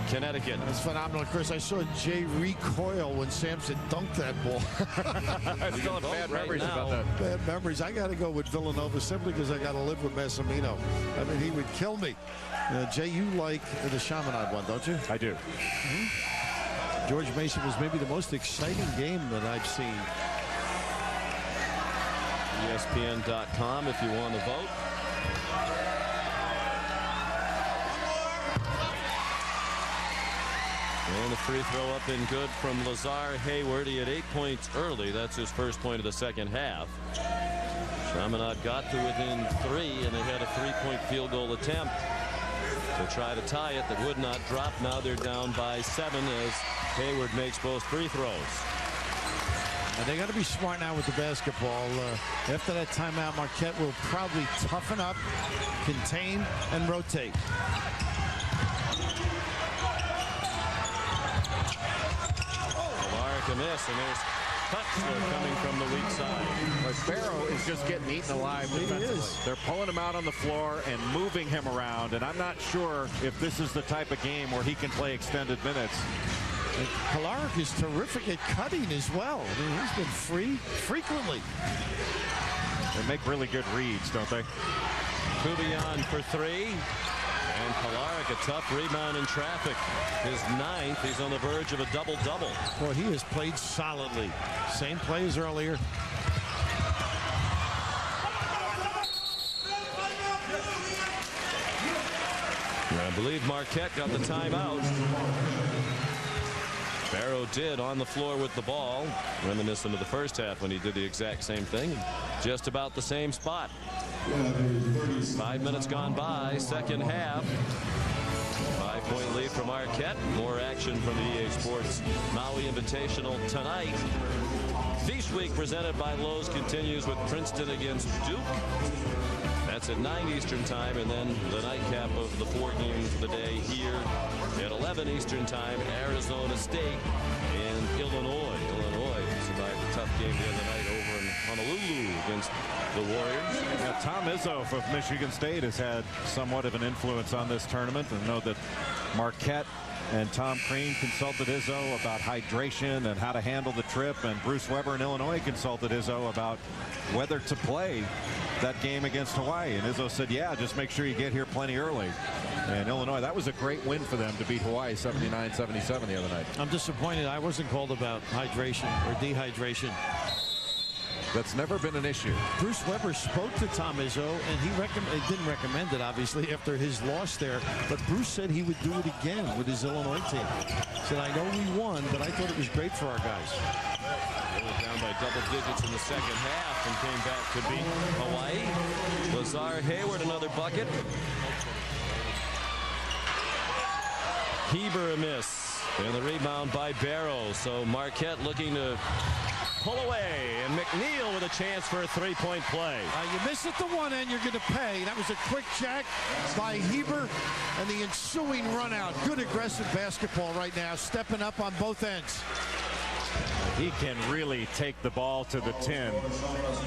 Connecticut. That's phenomenal. Chris, I saw Jay recoil when Sampson dunked that ball. I still have bad memories about that. Bad memories. I got to go with Villanova simply because I got to live with Massimino. I mean, he would kill me. Jay, you like the Chaminade one, don't you? I do. George Mason was maybe the most exciting game that I've seen. ESPN.com if you want to vote. And the free throw up and good from Lazar Hayward. He had 8 points early. That's his first point of the second half. Chaminade got to within 3, and they had a 3-point field goal attempt to try to tie it. That would not drop. Now they're down by 7 as Hayward makes both free throws. And they got to be smart now with the basketball. After that timeout, Marquette will probably toughen up, contain, and rotate. Mark a miss, and there's Cutler coming from the weak side. But Barrow is just getting eaten alive defensively. They're pulling him out on the floor and moving him around, and I'm not sure if this is the type of game where he can play extended minutes. Kalaric is terrific at cutting as well. I mean, he's been free frequently. They make really good reads, don't they? Kubian for 3. And Kalaric, a tough rebound in traffic. His 9th. He's on the verge of a double-double. Well, he has played solidly. Same play as earlier. I believe Marquette got the timeout. Barrow did on the floor with the ball, reminiscent of the first half when he did the exact same thing. Just about the same spot. 5 minutes gone by, second half. 5-point lead for Marquette. More action from the EA Sports Maui Invitational tonight. Feast Week presented by Lowe's continues with Princeton against Duke. That's at 9 Eastern time, and then the nightcap of the 4 games of the day here at 11 Eastern time. Arizona State and Illinois. Illinois survived a tough game the other night over in Honolulu against the Warriors. Yeah, Tom Izzo of Michigan State has had somewhat of an influence on this tournament. I know that Marquette and Tom Crean consulted Izzo about hydration and how to handle the trip, and Bruce Weber in Illinois consulted Izzo about whether to play that game against Hawaii. And Izzo said, yeah, just make sure you get here plenty early. And Illinois, that was a great win for them to beat Hawaii 79-77 the other night. I'm disappointed I wasn't called about hydration or dehydration. That's never been an issue. Bruce Weber spoke to Tom Izzo, and he didn't recommend it, obviously, after his loss there. But Bruce said he would do it again with his Illinois team. He said, I know we won, but I thought it was great for our guys. They went down by double digits in the second half and came back to beat Hawaii. Lazar Hayward, another bucket. Heber a miss. And the rebound by Barrow. So Marquette looking to pull away, and McNeil with a chance for a 3-point play. You miss at the one end, you're going to pay. That was a quick jack by Heber, and the ensuing run out. Good aggressive basketball right now, stepping up on both ends. He can really take the ball to the 10.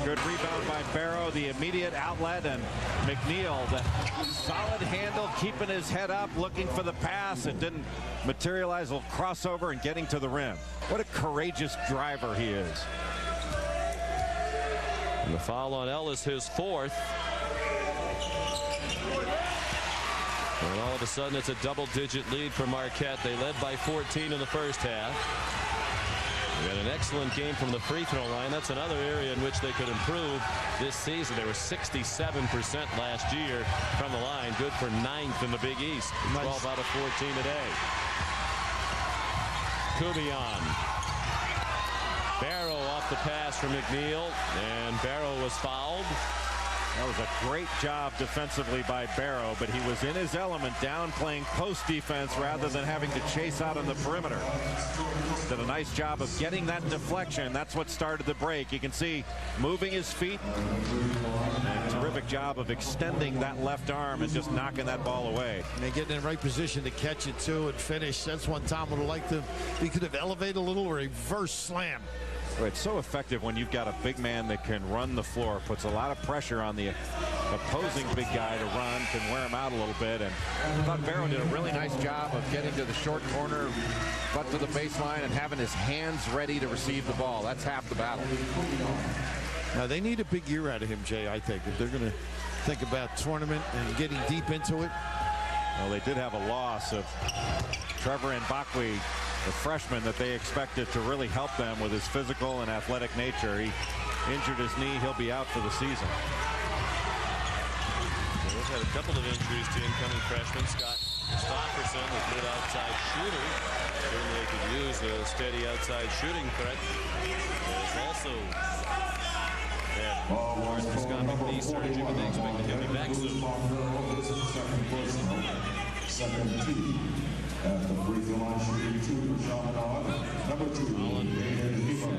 Good rebound by Barrow, the immediate outlet, and McNeil, the solid handle, keeping his head up, looking for the pass. It didn't materialize. A little crossover and getting to the rim. What a courageous driver he is. And the foul on Ellis, his 4th. And all of a sudden, it's a double-digit lead for Marquette. They led by 14 in the first half. We had an excellent game from the free throw line. That's another area in which they could improve this season. They were 67% last year from the line. Good for 9th in the Big East. 12 out of 14 today. Kubian. Barrow off the pass from McNeil, and Barrow was fouled. That was a great job defensively by Barrow, but he was in his element down playing post defense rather than having to chase out on the perimeter. Did a nice job of getting that deflection. That's what started the break. You can see moving his feet. And terrific job of extending that left arm and just knocking that ball away. And getting in the right position to catch it too and finish. That's one Tom would have liked to. He could have elevated a little reverse slam. It's so effective when you've got a big man that can run the floor, puts a lot of pressure on the opposing big guy to run, can wear him out a little bit. And I thought Barrow did a really nice job of getting to the short corner, butt to the baseline, and having his hands ready to receive the ball. That's half the battle. Now they need a big year out of him, Jay, I think, if they're going to think about tournament and getting deep into it. Well, they did have a loss of Trevor Mbakwe, the freshman that they expected to really help them with his physical and athletic nature. He injured his knee. He'll be out for the season. They've had a couple of injuries to incoming freshman Scott Stofferson, a good outside shooter. Certainly they could use a steady outside shooting threat. There's also arthroscopic knee surgery, but they expect to be back soon. Second team at the free throw line shooting 2 for Chaminade. Number 2, Aiden Heber.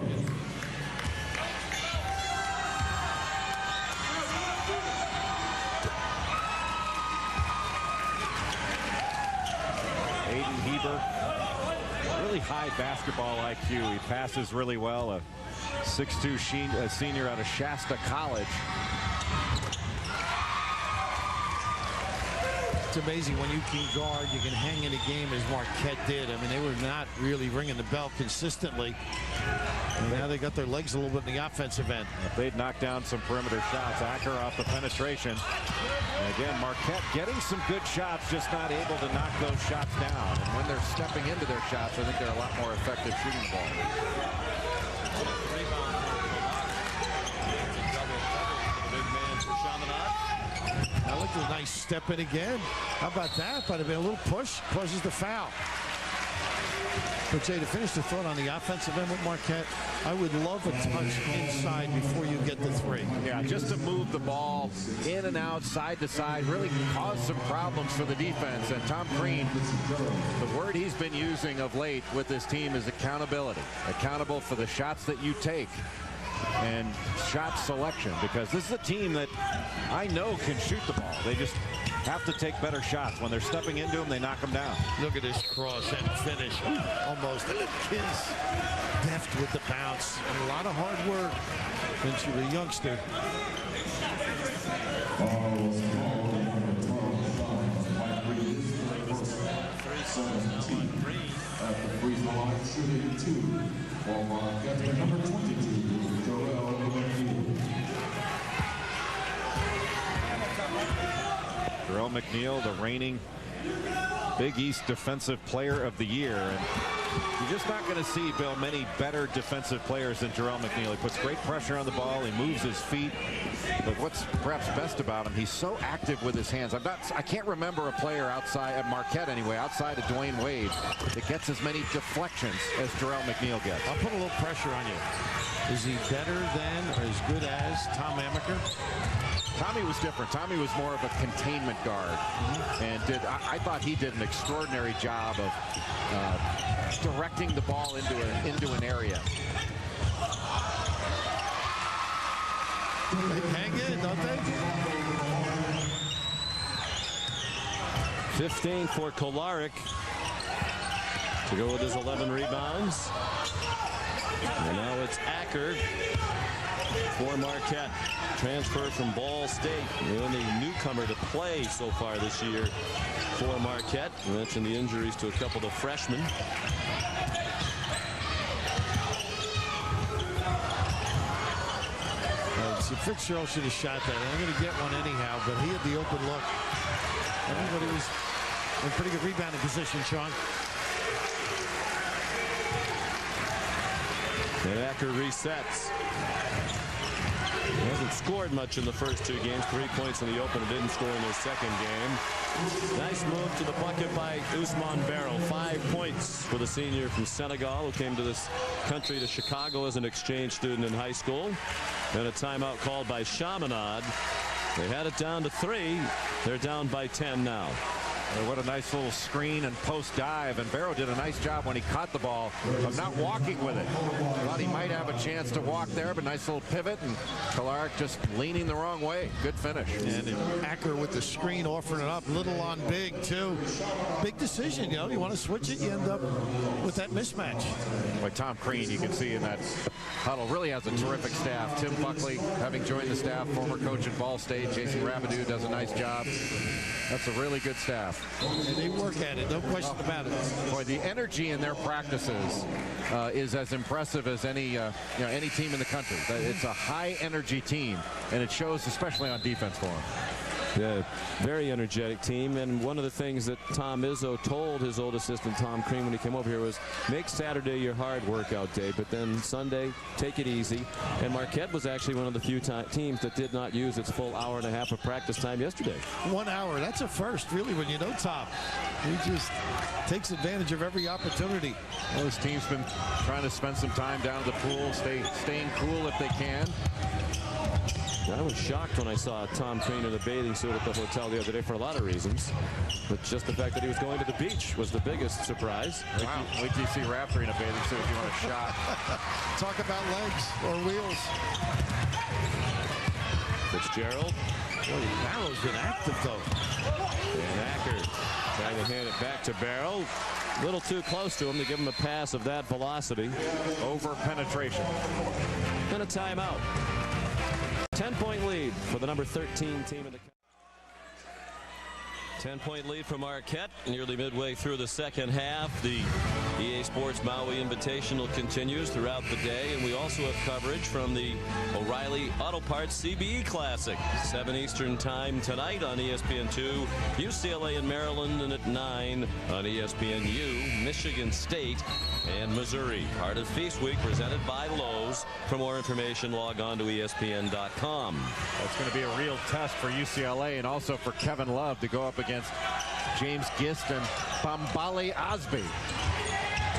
Aiden Heber, really high basketball IQ. He passes really well. A 6'2" senior out of Shasta College. It's amazing when you can guard, you can hang in a game as Marquette did. I mean, they were not really ringing the bell consistently. And now they got their legs a little bit in the offensive end. If they'd knocked down some perimeter shots, Acker off the penetration. And again, Marquette getting some good shots, just not able to knock those shots down. And when they're stepping into their shots, I think they're a lot more effective shooting ball. Now look at a nice step in again. How about that? But a little push causes the foul. But Jay, to finish the thought on the offensive end with Marquette, I would love a touch inside before you get the three. Yeah, just to move the ball in and out, side to side, really cause some problems for the defense. And Tom Crean, the word he's been using of late with this team is accountability. Accountable for the shots that you take and shot selection, because this is a team that I know can shoot the ball. They just have to take better shots. When they're stepping into them, they knock them down. Look at this cross and finish. Almost. And the kid's deft with the bounce. And a lot of hard work since you were a youngster. At the free throw line shooting 2 for Marquette, number 22. Jerome McNeil, the reigning Big East Defensive Player of the Year. And you're just not going to see, Bill, many better defensive players than Jerome McNeil. He puts great pressure on the ball. He moves his feet. But what's perhaps best about him, he's so active with his hands. I can't remember a player outside, at Marquette anyway, outside of Dwayne Wade, that gets as many deflections as Jerome McNeil gets. I'll put a little pressure on you. Is he better than or as good as Tom Amaker? Tommy was different. Tommy was more of a containment guard, and I thought he did an extraordinary job of directing the ball into an area. They hang in, don't they? 15 for Kolarek to go with his 11 rebounds. And now it's Acker for Marquette. Transfer from Ball State. The only newcomer to play so far this year for Marquette. You mentioned the injuries to a couple of freshmen. So Fitzgerald should have shot that. I'm going to get one anyhow, but he had the open look. Everybody was in pretty good rebounding position, Sean. And Acker resets. He hasn't scored much in the first 2 games. 3 points in the opener, didn't score in their second game. Nice move to the bucket by Ousmane Barrow. 5 points for the senior from Senegal, who came to this country, to Chicago, as an exchange student in high school. And a timeout called by Chaminade. They had it down to 3. They're down by 10 now. What a nice little screen and post dive, and Barrow did a nice job when he caught the ball of not walking with it. Thought he might have a chance to walk there, but nice little pivot, and Kolarek just leaning the wrong way. Good finish. And Acker with the screen offering it up, little on big too. Big decision, you know. You want to switch it, you end up with that mismatch. Like Tom Crean, you can see in that huddle, really has a terrific staff. Tim Buckley, having joined the staff, former coach at Ball State. Jason Rabideau does a nice job. That's a really good staff. And they work at it, no question about it. Boy, the energy in their practices is as impressive as any any team in the country. It's a high energy team, and it shows especially on defense for them. Yeah, very energetic team, and one of the things that Tom Izzo told his old assistant Tom Crean when he came over here was make Saturday your hard workout day, but then Sunday take it easy. And Marquette was actually one of the few teams that did not use its full hour and a half of practice time yesterday. 1 hour, that's a first really when you know Tom. He just takes advantage of every opportunity. Well, this team's been trying to spend some time down at the pool, staying cool if they can. I was shocked when I saw Tom Crean in a bathing suit at the hotel the other day for a lot of reasons. But just the fact that he was going to the beach was the biggest surprise. Wow. Wait till you see Raftery in a bathing suit if you want a shot. Talk about legs or wheels. Fitzgerald. Boy, Barrow's been active, though. And Acker trying to hand it back to Barrow. A little too close to him to give him a pass of that velocity. Over penetration. And a timeout. 10-point lead for the number 13 team in the 10-point lead for Marquette nearly midway through the second half. The EA Sports Maui Invitational continues throughout the day, and we also have coverage from the O'Reilly Auto Parts CBE Classic, 7 Eastern time tonight on ESPN2, UCLA and Maryland, and at 9 on ESPNU, Michigan State and Missouri. Heart of Feast Week presented by Lowe's. For more information, log on to ESPN.com. That's going to be a real test for UCLA and also for Kevin Love to go up against James Gist and Bambale Osby.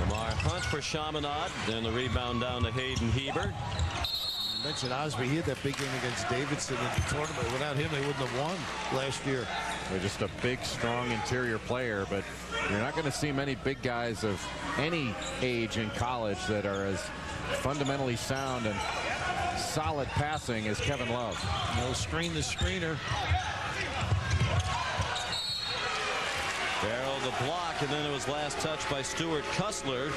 Lamar Hunt for Chaminade. Then the rebound down to Hayden Heber. You mentioned Osby. He had that big game against Davidson in the tournament. Without him, they wouldn't have won last year. They're just a big, strong interior player, but you're not going to see many big guys of any age in college that are as fundamentally sound and solid passing as Kevin Love. No screen the screener. Barrow the block, and then it was last touched by Stuart Cussler.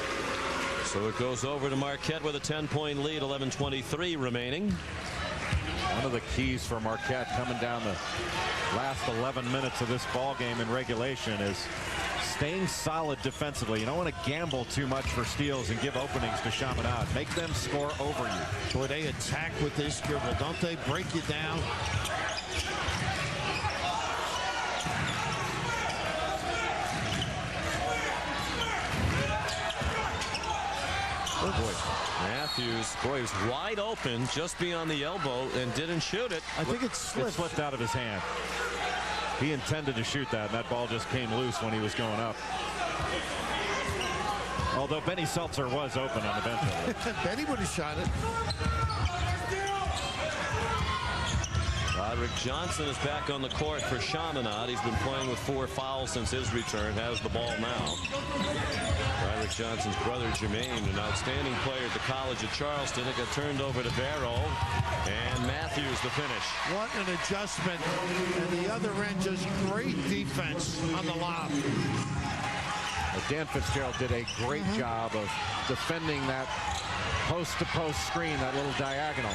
So it goes over to Marquette with a 10-point lead, 11:23 remaining. One of the keys for Marquette coming down the last 11 minutes of this ball game in regulation is staying solid defensively. You don't want to gamble too much for steals and give openings to Chaminade. Make them score over you. Boy, they attack with this dribble, don't they? Break you down. Oh boy, Matthews, boy, he was wide open just beyond the elbow and didn't shoot it. I think it slipped out of his hand. He intended to shoot that, and that ball just came loose when he was going up. Although Benny Seltzer was open on the bench. Benny would have shot it. Roderick Johnson is back on the court for Chaminade. He's been playing with 4 fouls since his return. Has the ball now. Roderick Johnson's brother Jermaine, an outstanding player at the college at Charleston. It got turned over to Barrow, and Matthews the finish. What an adjustment. And the other end, just great defense on the lob. Dan Fitzgerald did a great job of defending that post-to-post screen, that little diagonal.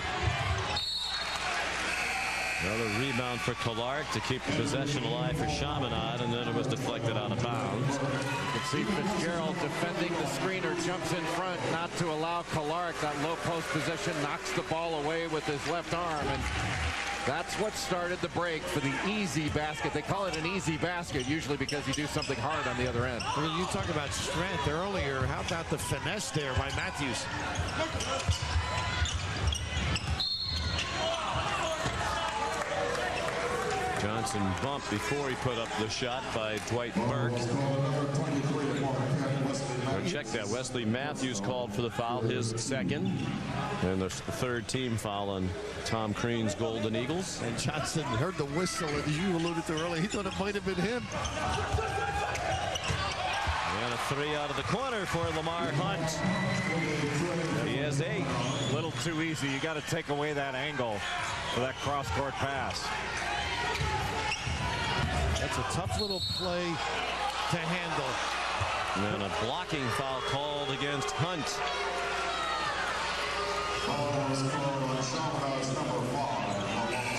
Another rebound for Kolarek to keep the possession alive for Chaminade, and then it was deflected out of bounds. You can see Fitzgerald defending the screener, jumps in front, not to allow Kolarek that low post position, knocks the ball away with his left arm, and that's what started the break for the easy basket. They call it an easy basket usually because you do something hard on the other end. I mean, you talk about strength earlier. How about the finesse there by Matthews? Johnson bumped before he put up the shot by Dwight Burke. check that. Wesley Matthews called for the foul, his second. And the third team foul on Tom Crean's Golden Eagles. And Johnson heard the whistle, and as you alluded to earlier, he thought it might have been him. And a three out of the corner for Lamar Hunt. He has 8. A little too easy. You got to take away that angle for that cross-court pass. That's a tough little play to handle. And then a blocking foul called against Hunt.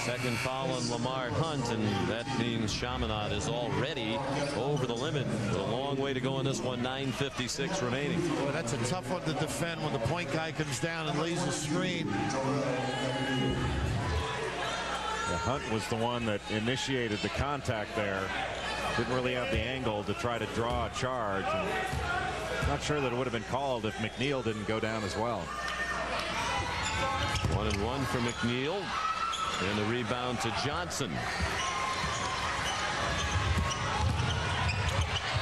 Second foul on Lamar Hunt, and that means Chaminade is already over the limit. With a long way to go in this one. 9:56 remaining. Boy, that's a tough one to defend when the point guy comes down and lays a screen. Hunt was the one that initiated the contact there. Didn't really have the angle to try to draw a charge. And not sure that it would have been called if McNeil didn't go down as well. 1-and-1 for McNeil. And the rebound to Johnson.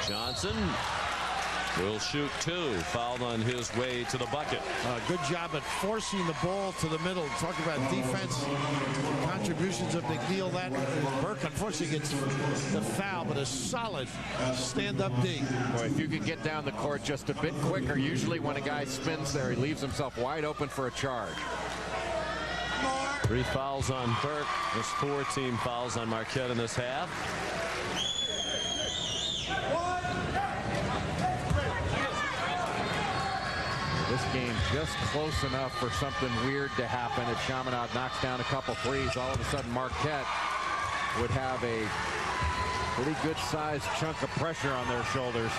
Johnson will shoot 2. Fouled on his way to the bucket. Good job at forcing the ball to the middle. Talk about defense contributions of McNeil. That Burke unfortunately gets the foul, but a solid stand-up D. Boy, if you could get down the court just a bit quicker, usually when a guy spins there, he leaves himself wide open for a charge. 3 fouls on Burke. There's 4 team fouls on Marquette in this half. This game just close enough for something weird to happen. If Chaminade knocks down a couple threes, all of a sudden Marquette would have a pretty good sized chunk of pressure on their shoulders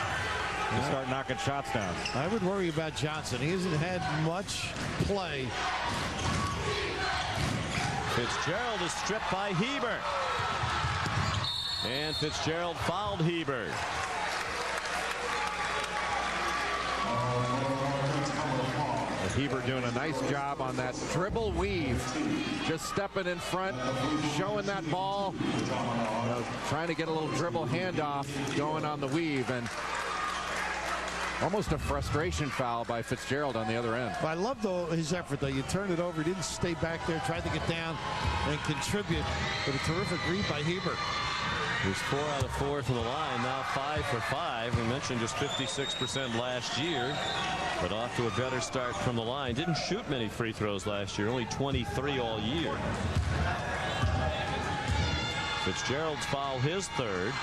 to start knocking shots down. I would worry about Johnson. He hasn't had much play. Fitzgerald is stripped by Heber. And Fitzgerald fouled Heber. Heber doing a nice job on that dribble weave. Just stepping in front, showing that ball. Trying to get a little dribble handoff going on the weave. And almost a frustration foul by Fitzgerald on the other end. I love his effort, though. You turned it over. He didn't stay back there. Tried to get down and contribute. But a terrific read by Heber. He's 4 out of 4 from the line. Now 5 for 5. We mentioned just 56% last year. But off to a better start from the line. Didn't shoot many free throws last year. Only 23 all year. Fitzgerald's foul, his 3rd.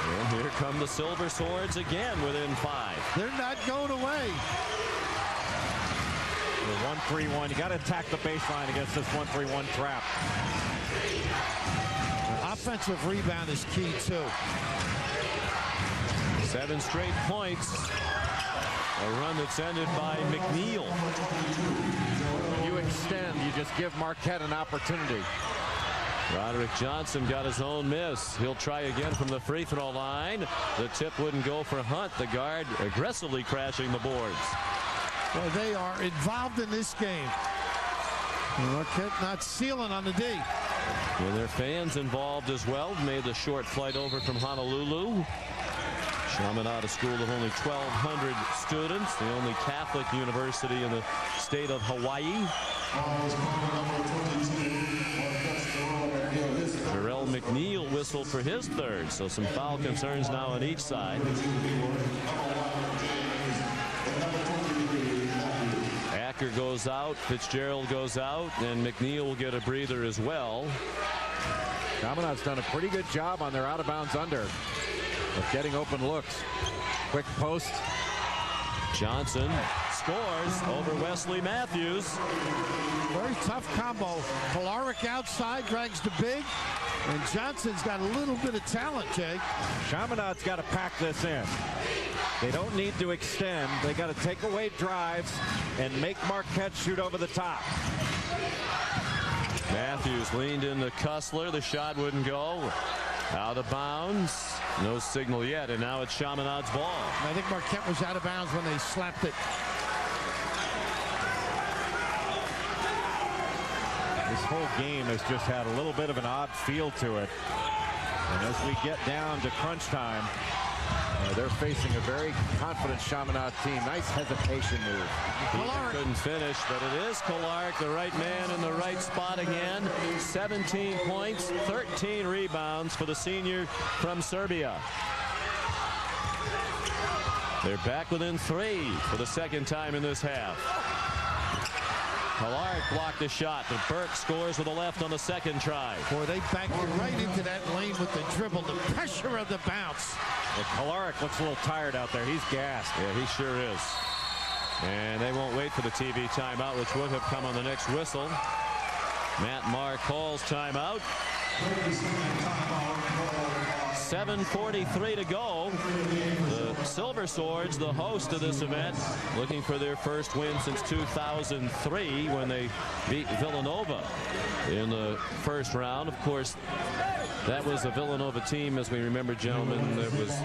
And here come the Silver Swords again within 5. They're not going away. The 1-3-1. You got to attack the baseline against this 1-3-1 trap. Offensive rebound is key, too. 7 straight points. A run that's ended by McNeil. You extend, you just give Marquette an opportunity. Roderick Johnson got his own miss. He'll try again from the free throw line. The tip wouldn't go for Hunt. The guard aggressively crashing the boards. Well, they are involved in this game. Marquette not sealing on the D. And their fans involved as well. Made the short flight over from Honolulu. Chaminade, a school of only 1,200 students, the only Catholic university in the state of Hawaii. Jarrell McNeil whistled for his 3rd, so some foul concerns now on each side. Acker goes out, Fitzgerald goes out, and McNeil will get a breather as well. Chaminade's done a pretty good job on their out-of-bounds under of getting open looks. Quick post. Johnson scores over Wesley Matthews. Very tough combo. Polaric outside, drags the big, and Johnson's got a little bit of talent, Jake. Chaminade's got to pack this in. They don't need to extend. They got to take away drives and make Marquette shoot over the top. Matthews leaned into Kussler. The shot wouldn't go. Out of bounds. No signal yet, and now it's Chaminade's ball. I think Marquette was out of bounds when they slapped it. This whole game has just had a little bit of an odd feel to it. And as we get down to crunch time, They're facing a very confident Chaminade team. Nice hesitation move. He couldn't finish, but it is Kolarek, the right man in the right spot again. 17 points, 13 rebounds for the senior from Serbia. They're back within 3 for the second time in this half. Kolarek blocked the shot, but Burke scores with the left on the second try. Boy, they back you right into that lane with the dribble, the pressure of the bounce. Well, Kolarek looks a little tired out there. He's gassed. Yeah, he sure is. And they won't wait for the TV timeout, which would have come on the next whistle. Matt Marr calls timeout. 7:43 to go. The Silver Swords, the host of this event, looking for their first win since 2003 when they beat Villanova in the first round. Of course, that was a Villanova team, as we remember, gentlemen, that was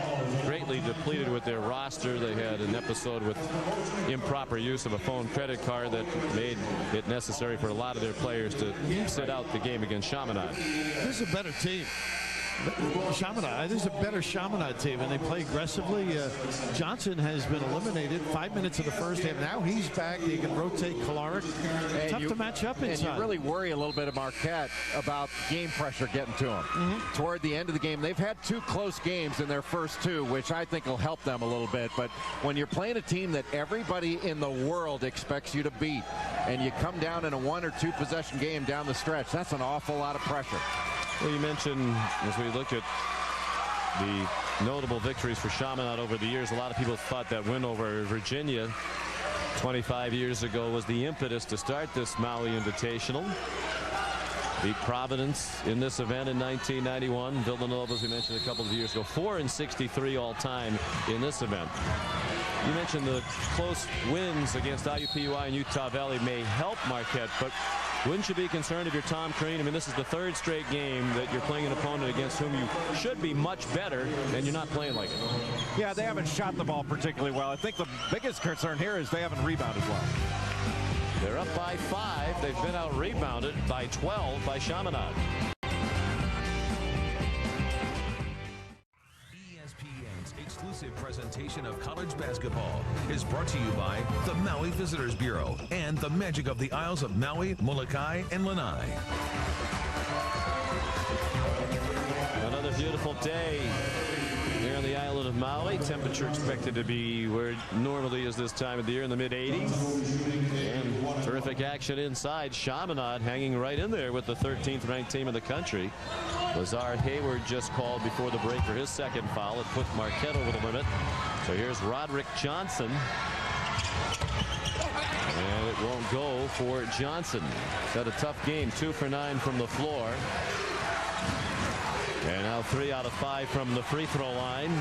greatly depleted with their roster. They had an episode with improper use of a phone credit card that made it necessary for a lot of their players to sit out the game against Chaminade. This is a better team. Chaminade, this is a better Chaminade team, and they play aggressively. Johnson has been eliminated 5 minutes of the first half. Now he's back. They can rotate Kolarek. Tough to match up inside. And you really worry a little bit of Marquette about game pressure getting to them. Toward the end of the game, they've had 2 close games in their first 2, which I think will help them a little bit. But when you're playing a team that everybody in the world expects you to beat, and you come down in a 1 or 2 possession game down the stretch, that's an awful lot of pressure. Well, you mentioned, as we look at the notable victories for Chaminade over the years, a lot of people thought that win over Virginia 25 years ago was the impetus to start this Maui Invitational. Beat Providence in this event in 1991. Villanova, as we mentioned a couple of years ago, 4-63 all time in this event. You mentioned the close wins against IUPUI and Utah Valley may help Marquette, but wouldn't you be concerned if you're Tom Crean? I mean, this is the 3rd straight game that you're playing an opponent against whom you should be much better, and you're not playing like it. Yeah, they haven't shot the ball particularly well. I think the biggest concern here is they haven't rebounded well. They're up by 5. They've been out-rebounded by 12 by Chaminade. ESPN's exclusive presentation of college basketball is brought to you by the Maui Visitors Bureau and the magic of the Isles of Maui, Molokai, and Lanai. Another beautiful day here on the island of Maui. Temperature expected to be where it normally is this time of the year, in the mid-80s. And terrific action inside. Chaminade hanging right in there with the 13th ranked team in the country. Lazar Hayward just called before the break for his second foul. It put Marquette over the limit. So here's Roderick Johnson. And it won't go for Johnson. He's had a tough game. 2 for 9 from the floor. And now 3 out of 5 from the free throw line.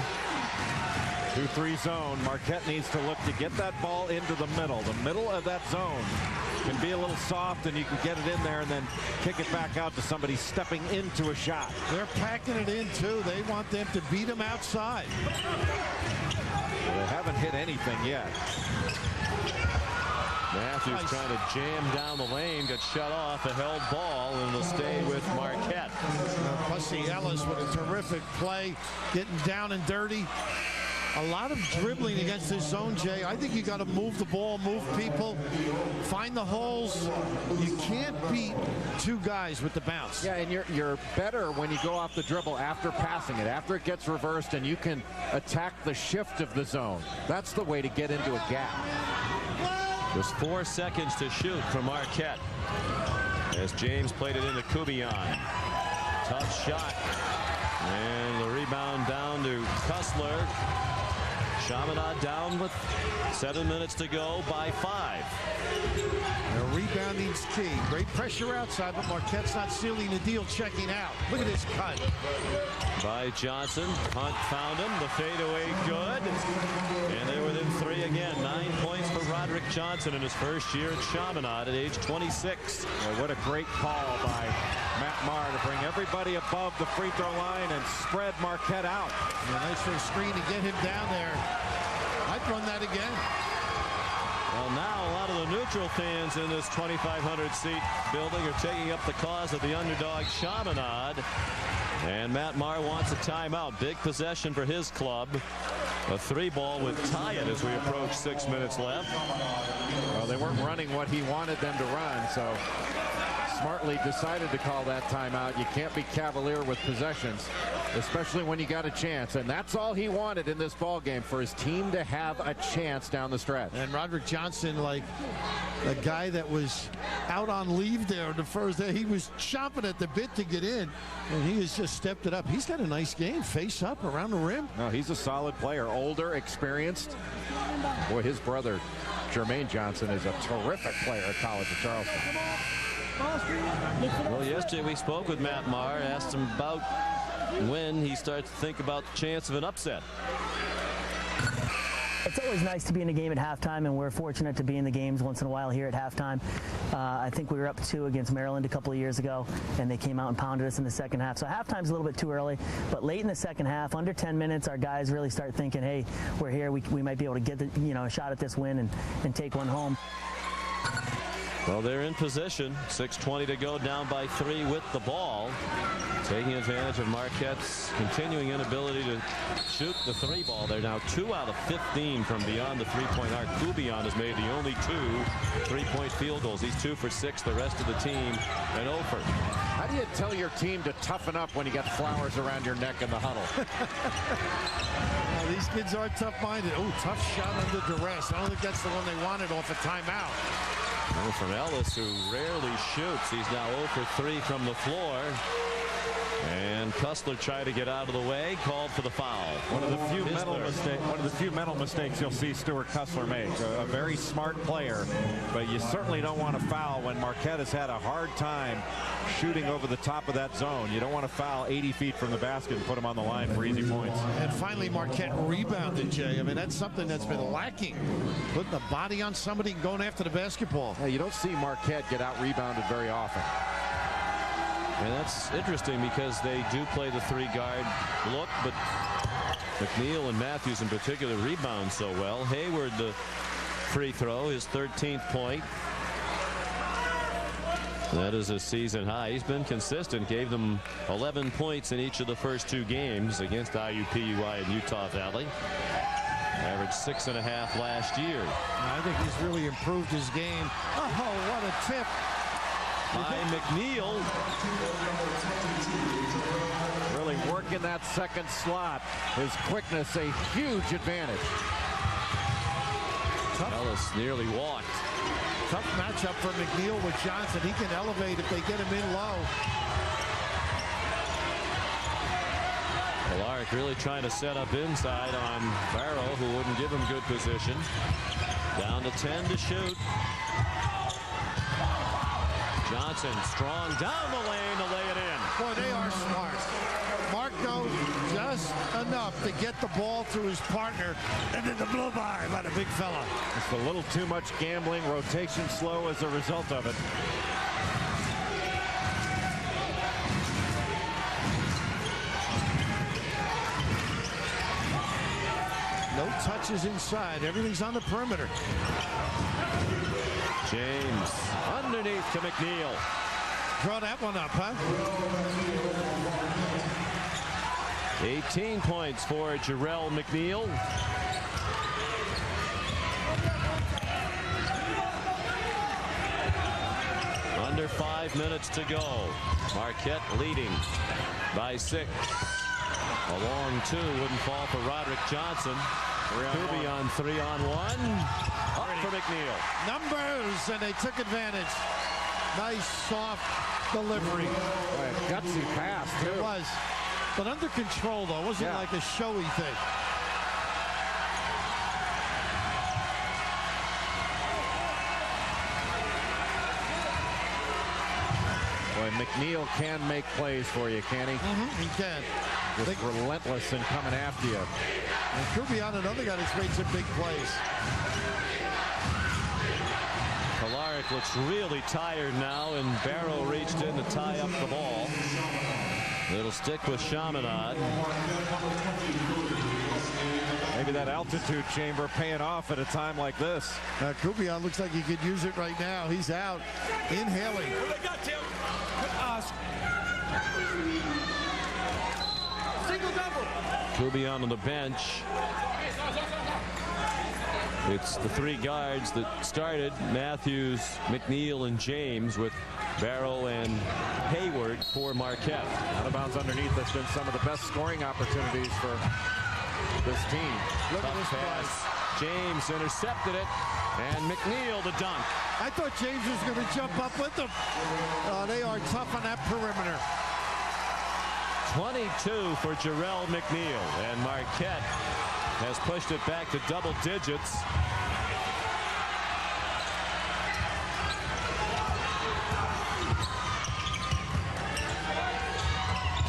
2-3 zone. Marquette needs to look to get that ball into the middle. The middle of that zone can be a little soft, and you can get it in there and then kick it back out to somebody stepping into a shot. They're packing it in, too. They want them to beat them outside. Well, they haven't hit anything yet. Matthews trying to jam down the lane, got shut off, a held ball, and will stay with Marquette. Bussy Ellis with a terrific play, getting down and dirty. A lot of dribbling against this zone, Jay. I think you got to move the ball, move people, find the holes. You can't beat 2 guys with the bounce. Yeah, and you're better when you go off the dribble after passing it, after it gets reversed, and you can attack the shift of the zone. That's the way to get into a gap. Just 4 seconds to shoot from Marquette as James played it into Kubion. Tough shot. And the rebound down to Kussler. Chaminade down with 7 minutes to go by 5. Their rebounding's key. Great pressure outside, but Marquette's not sealing the deal, checking out. Look at this cut. By Johnson. Hunt found him. The fadeaway good. And they're within 3 again. 9 points for Roderick Johnson in his first year at Chaminade at age 26. Well, what a great call by Matt Marr to bring everybody above the free throw line and spread Marquette out. Yeah, nice little screen to get him down there. I'd run that again. Well, now a lot of the neutral fans in this 2,500 seat building are taking up the cause of the underdog Chaminade. And Matt Marr wants a timeout. Big possession for his club. A 3-ball would tie it as we approach 6 minutes left. Well, they weren't running what he wanted them to run, so smartly decided to call that timeout. You can't be cavalier with possessions, especially when you got a chance. And that's all he wanted in this ball game, for his team to have a chance down the stretch. And Roderick Johnson, like a guy that was out on leave there in the first day, he was chomping at the bit to get in, and he has just stepped it up. He's got a nice game, face up around the rim. No, he's a solid player, older, experienced. Boy, his brother Jermaine Johnson is a terrific player at College of Charleston. Well, yesterday we spoke with Matt Maher, asked him about when he starts to think about the chance of an upset. It's always nice to be in a game at halftime, and we're fortunate to be in the games once in a while here at halftime. I think we were up 2 against Maryland a couple of years ago, and they came out and pounded us in the second half. So halftime's a little bit too early, but late in the second half, under 10 minutes, our guys really start thinking, hey, we're here. We might be able to get a shot at this win and take one home. Well, they're in position. 6:20 to go, down by 3 with the ball. Taking advantage of Marquette's continuing inability to shoot the 3-ball. They're now 2 out of 15 from beyond the 3-point arc. Kubion has made the only 2 3-point field goals. He's 2 for 6. The rest of the team an 0 for. How do you tell your team to toughen up when you got flowers around your neck in the huddle? Well, these kids are tough-minded. Oh, tough shot under duress. I don't think that's the one they wanted off a timeout. Well, from Ellis, who rarely shoots. He's now 0 for 3 from the floor. And Kustler tried to get out of the way, called for the foul. One of the few mental mistakes you'll see Stuart Kustler make. A very smart player, but you certainly don't want to foul when Marquette has had a hard time shooting over the top of that zone. You don't want to foul 80 feet from the basket and put him on the line for easy points. And finally, Marquette rebounded, Jay. I mean, that's something that's been lacking. Putting the body on somebody and going after the basketball. Yeah, you don't see Marquette get out-rebounded very often. And that's interesting because they do play the 3-guard look, but McNeil and Matthews in particular rebound so well. Hayward, the free throw, his 13th point. That is a season high. He's been consistent. Gave them 11 points in each of the first 2 games against IUPUI and Utah Valley. Averaged 6.5 last year. I think he's really improved his game. Oh, what a tip. By McNeil. Really working that second slot. His quickness a huge advantage. Ellis nearly walked. Tough matchup for McNeil with Johnson. He can elevate if they get him in low. Alaric really trying to set up inside on Barrow, who wouldn't give him good position. Down to 10 to shoot. Johnson strong down the lane to lay it in. Boy, they are smart. Marco just enough to get the ball to his partner, and then the blow by the big fella. Just a little too much gambling, rotation slow as a result of it. No touches inside. Everything's on the perimeter. James underneath to McNeil. Draw that one up, huh? 18 points for Jarrell McNeil. Under 5 minutes to go. Marquette leading by 6. A long 2 wouldn't fall for Roderick Johnson. Kubion 3-on-1. Up for McNeil. Numbers, and they took advantage. Nice, soft delivery. Boy, gutsy pass, too. It was. But under control, though. It wasn't like a showy thing. Boy, McNeil can make plays for you, can he? He can. Just relentless in coming after you. And Kubion, another guy that's made some big plays. Alaric looks really tired now, and Barrow reached in to tie up the ball. It'll stick with Chaminade. Maybe that altitude chamber paying off at a time like this. Kubion looks like he could use it right now. He's out, inhaling. Kubion on the bench. It's the three guards that started, Matthews, McNeil, and James, with Barrow and Hayward for Marquette. Out of bounds underneath has been some of the best scoring opportunities for this team. Look at this pass. James intercepted it, and McNeil the dunk. I thought James was going to jump up with them. They are tough on that perimeter. 22 for Jarrell McNeil, and Marquette has pushed it back to double digits.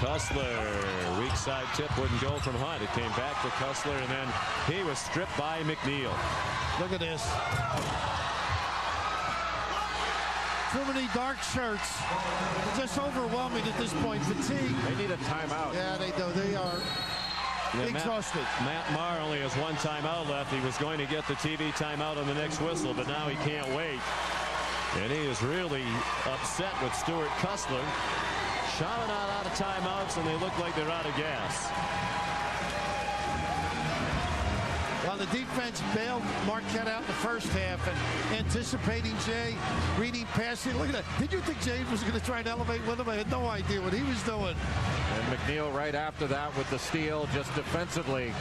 Cussler, weak side tip, wouldn't go from Hunt. It came back to Cussler, and then he was stripped by McNeil. Look at this. Too many dark shirts. Just overwhelming at this point. Fatigue. They need a timeout. Yeah, they do. They are exhausted. Matt Maher only has one timeout left. He was going to get the TV timeout on the next whistle, but now he can't wait. And he is really upset with Stuart Cussler. Chaminade out of timeouts, and they look like they're out of gas. Well, the defense bailed Marquette out in the first half, and anticipating Jay, reading passing. Look at that. Did you think James was going to try and elevate with him? I had no idea what he was doing. And McNeil right after that with the steal, just defensively.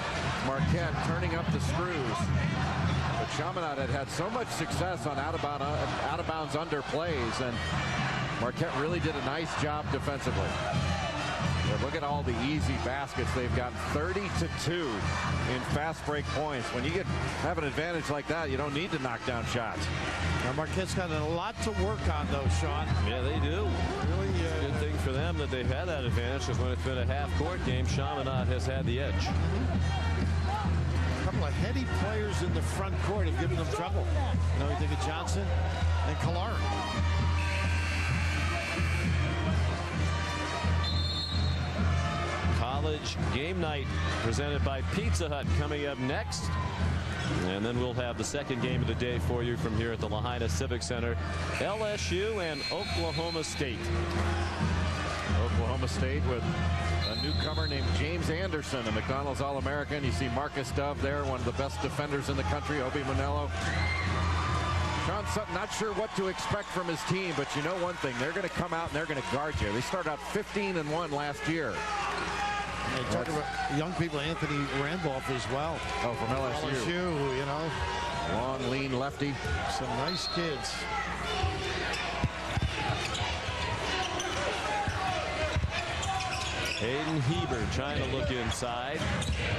Marquette turning up the screws. But Chaminade had so much success on out of bounds under plays, and Marquette really did a nice job defensively. But look at all the easy baskets they've got. 32 in fast break points. When you have an advantage like that, you don't need to knock down shots. Now Marquette's got a lot to work on, though, Sean. Yeah, they do. Really, it's a good thing for them that they've had that advantage, because when it's been a half-court game, Chaminade has had the edge. A couple of heady players in the front court have given them trouble. You know, you think of Johnson and Kalar. College game night presented by Pizza Hut coming up next. And then we'll have the second game of the day for you from here at the Lahaina Civic Center. LSU and Oklahoma State. Oklahoma State with a newcomer named James Anderson, a McDonald's All-American. You see Marcus Dove there, one of the best defenders in the country, Obi Manello. Sean Sutton not sure what to expect from his team, but you know one thing, they're going to come out and they're going to guard you. They started out 15-1 last year. Talking about young people, Anthony Randolph as well. Oh, from LSU. LSU, you know. Long, lean lefty. Some nice kids. Hayden Heber trying to look inside.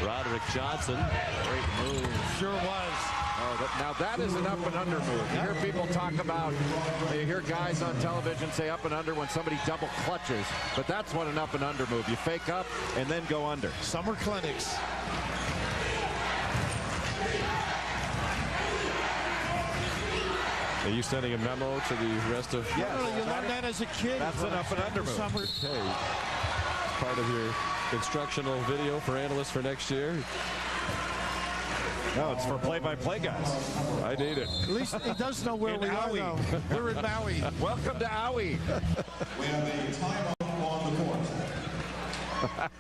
Roderick Johnson. Great move. Sure was. Oh, now that is an up and under move. You hear people talk about, you hear guys on television say up and under when somebody double clutches, but that's what an up and under move. You fake up and then go under. Summer clinics. Are you sending a memo to the rest of? Yes. You learned that as a kid. That's an up and under move. Summer. Okay. Part of your instructional video for analysts for next year. No, it's for play-by-play guys. I need it. At least he does know where we are now. We're in Maui. Welcome to Maui. We have a timeout on the court.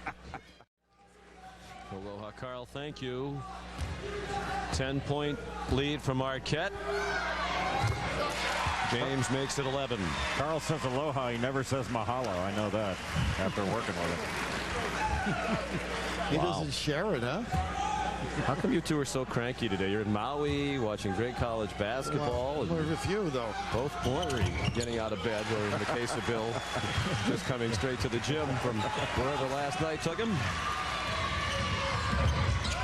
Aloha, Carl. Thank you. 10-point lead for Marquette. James makes it 11. Carl says aloha. He never says mahalo. I know that after working with him. He doesn't share it, huh? How come you two are so cranky today? You're in Maui watching great college basketball. Well, with you, though. Both ornery getting out of bed, or in the case of Bill, just coming straight to the gym from wherever last night took him.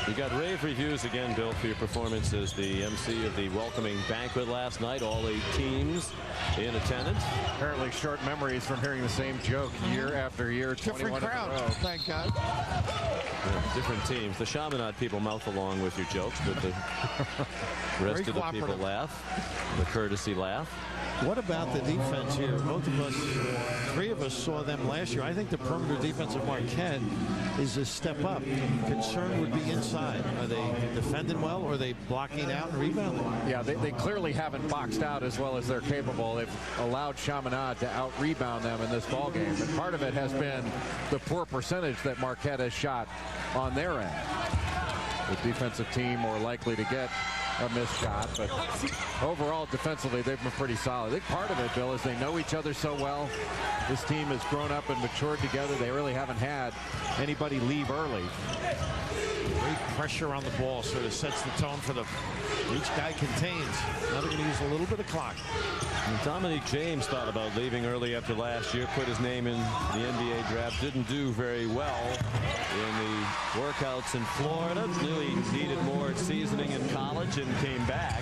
You got rave reviews again, Bill, for your performance as the MC of the welcoming banquet last night. All 8 teams in attendance. Apparently short memories from hearing the same joke year after year. Different crowd, thank God. Yeah, different teams. The Chaminade people mouth along with your jokes, but the rest of the people laugh. The courtesy laugh. What about the defense here? Both of us, 3 of us saw them last year. I think the perimeter defense of Marquette is a step up. Concern would be inside. Are they defending well, or are they blocking out and rebounding? Yeah, they clearly haven't boxed out as well as they're capable. They've allowed Chaminade to out-rebound them in this ballgame. And part of it has been the poor percentage that Marquette has shot on their end. The defensive team more likely to get a missed shot, but overall defensively they've been pretty solid. I think part of it, Bill, is they know each other so well. This team has grown up and matured together. They really haven't had anybody leave early. Great pressure on the ball sort of sets the tone for each guy contains. Now they're going to use a little bit of clock. And Dominique James thought about leaving early after last year, put his name in the NBA draft, didn't do very well in the workouts in Florida, knew he needed more seasoning in college and came back.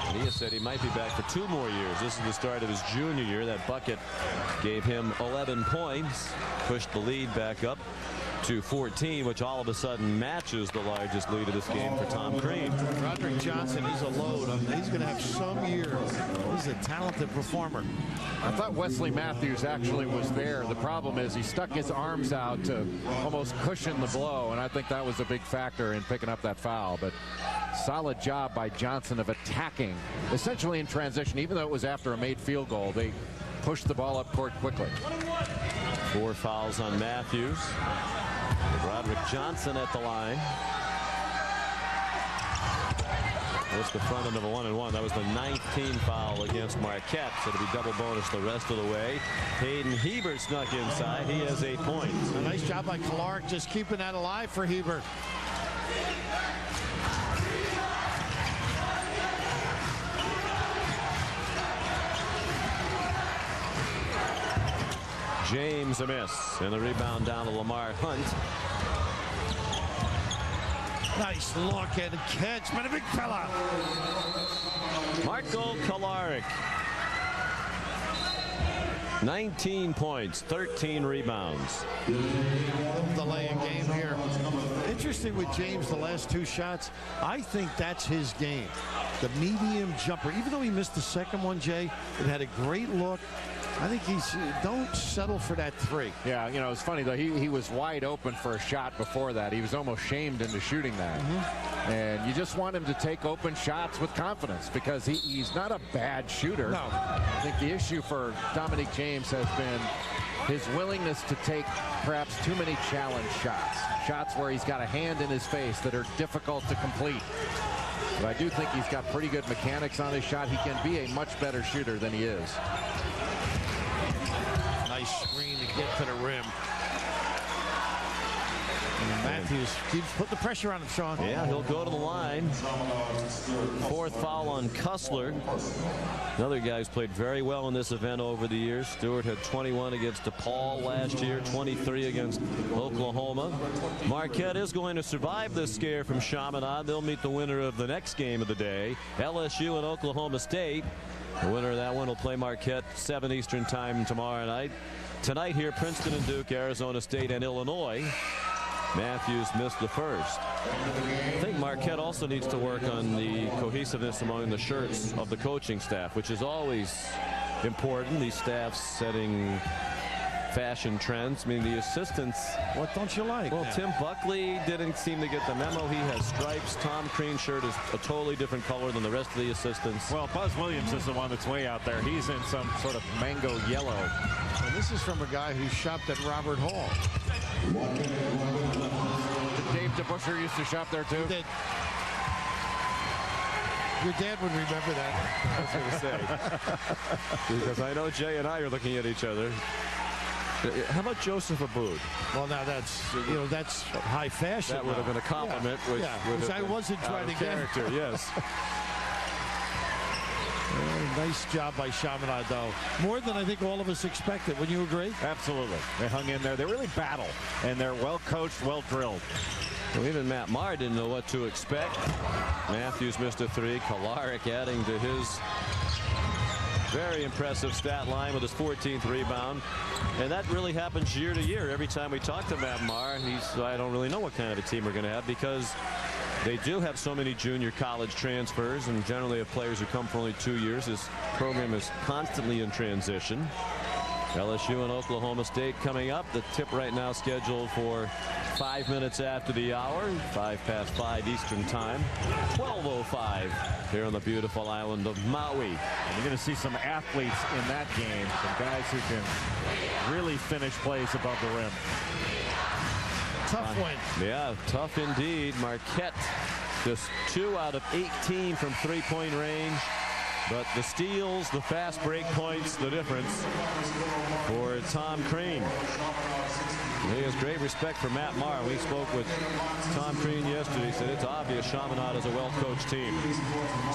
And he has said he might be back for 2 more years. This is the start of his junior year. That bucket gave him 11 points, pushed the lead back up to 14, which all of a sudden matches the largest lead of this game for Tom Crean. Roderick Johnson, he's a load. He's going to have some years. He's a talented performer. I thought Wesley Matthews actually was there. The problem is he stuck his arms out to almost cushion the blow, and I think that was a big factor in picking up that foul. But solid job by Johnson of attacking, essentially in transition. Even though it was after a made field goal, they pushed the ball up court quickly. 4 fouls on Matthews. Roderick Johnson at the line. That's the front end of a 1-and-1. That was the 9th team foul against Marquette, so it'll be double bonus the rest of the way. Hayden Hebert snuck inside. He has 8 points. A nice job by Clark, just keeping that alive for Hebert. James a miss, and the rebound down to Lamar Hunt. Nice look and catch, but a big fella. Marko Kolaric. 19 points, 13 rebounds. Delay a game here. Interesting with James, the last 2 shots. I think that's his game. The medium jumper. Even though he missed the second one, Jay, it had a great look. I think don't settle for that 3. Yeah, you know, it's funny though. He was wide open for a shot before that. He was almost shamed into shooting that. And you just want him to take open shots with confidence because he's not a bad shooter. No. I think the issue for Dominique James has been his willingness to take perhaps too many challenge shots. Shots where he's got a hand in his face that are difficult to complete. But I do think he's got pretty good mechanics on his shot. He can be a much better shooter than he is. Nice screen to get to the rim. And Matthews keeps putting the pressure on him, Sean. Yeah, he'll go to the line. 4th foul on Kussler. Another guy who's played very well in this event over the years. Stewart had 21 against DePaul last year, 23 against Oklahoma. Marquette is going to survive this scare from Chaminade. They'll meet the winner of the next game of the day, LSU and Oklahoma State. The winner of that one will play Marquette 7 Eastern time tomorrow night. Tonight here, Princeton and Duke, Arizona State and Illinois. Matthews missed the first. I think Marquette also needs to work on the cohesiveness among the shirts of the coaching staff, which is always important. These staffs setting fashion trends. I mean, the assistants. What don't you like? Well, Tim Buckley didn't seem to get the memo. He has stripes. Tom Crean's shirt is a totally different color than the rest of the assistants. Well, Buzz Williams is the one that's way out there. He's in some sort of mango yellow. And this is from a guy who shopped at Robert Hall. Dave DeBuscher used to shop there too. Did. Your dad would remember that. I was going to say. Because I know Jay and I are looking at each other. How about Joseph Aboud? Well, now that's high fashion. That would have been a compliment. Yeah. Which I wasn't trying to get. Character, yes. Nice job by Chaminade, though. More than I think all of us expected. Wouldn't you agree? Absolutely. They hung in there. They really battle, and they're well coached, well drilled. Well, even Matt Maher didn't know what to expect. Matthews missed a 3. Kolaric adding to his very impressive stat line with his 14th rebound. And that really happens year to year. Every time we talk to Matt Maher, I don't really know what kind of a team we're going to have because they do have so many junior college transfers and generally have players who come for only 2 years. This program is constantly in transition. LSU and Oklahoma State coming up. The tip right now scheduled for 5 minutes after the hour, 5:05 Eastern time, 12:05 here on the beautiful island of Maui. And you're going to see some athletes in that game, some guys who can really finish plays above the rim. Tough win. Yeah, tough indeed. Marquette just 2 out of 18 from three-point range. But the steals, the fast break points, the difference for Tom Crean. He has great respect for Matt Maher. We spoke with Tom Crean yesterday. He said it's obvious Chaminade is a well-coached team.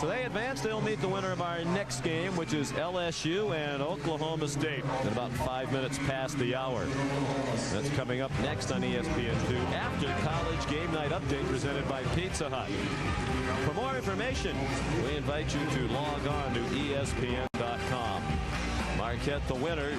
So they advance. They'll meet the winner of our next game, which is LSU and Oklahoma State at about 5 minutes past the hour. That's coming up next on ESPN2 after College Game Night Update presented by Pizza Hut. For more information, we invite you to log on to ESPN.com. Marquette the winner.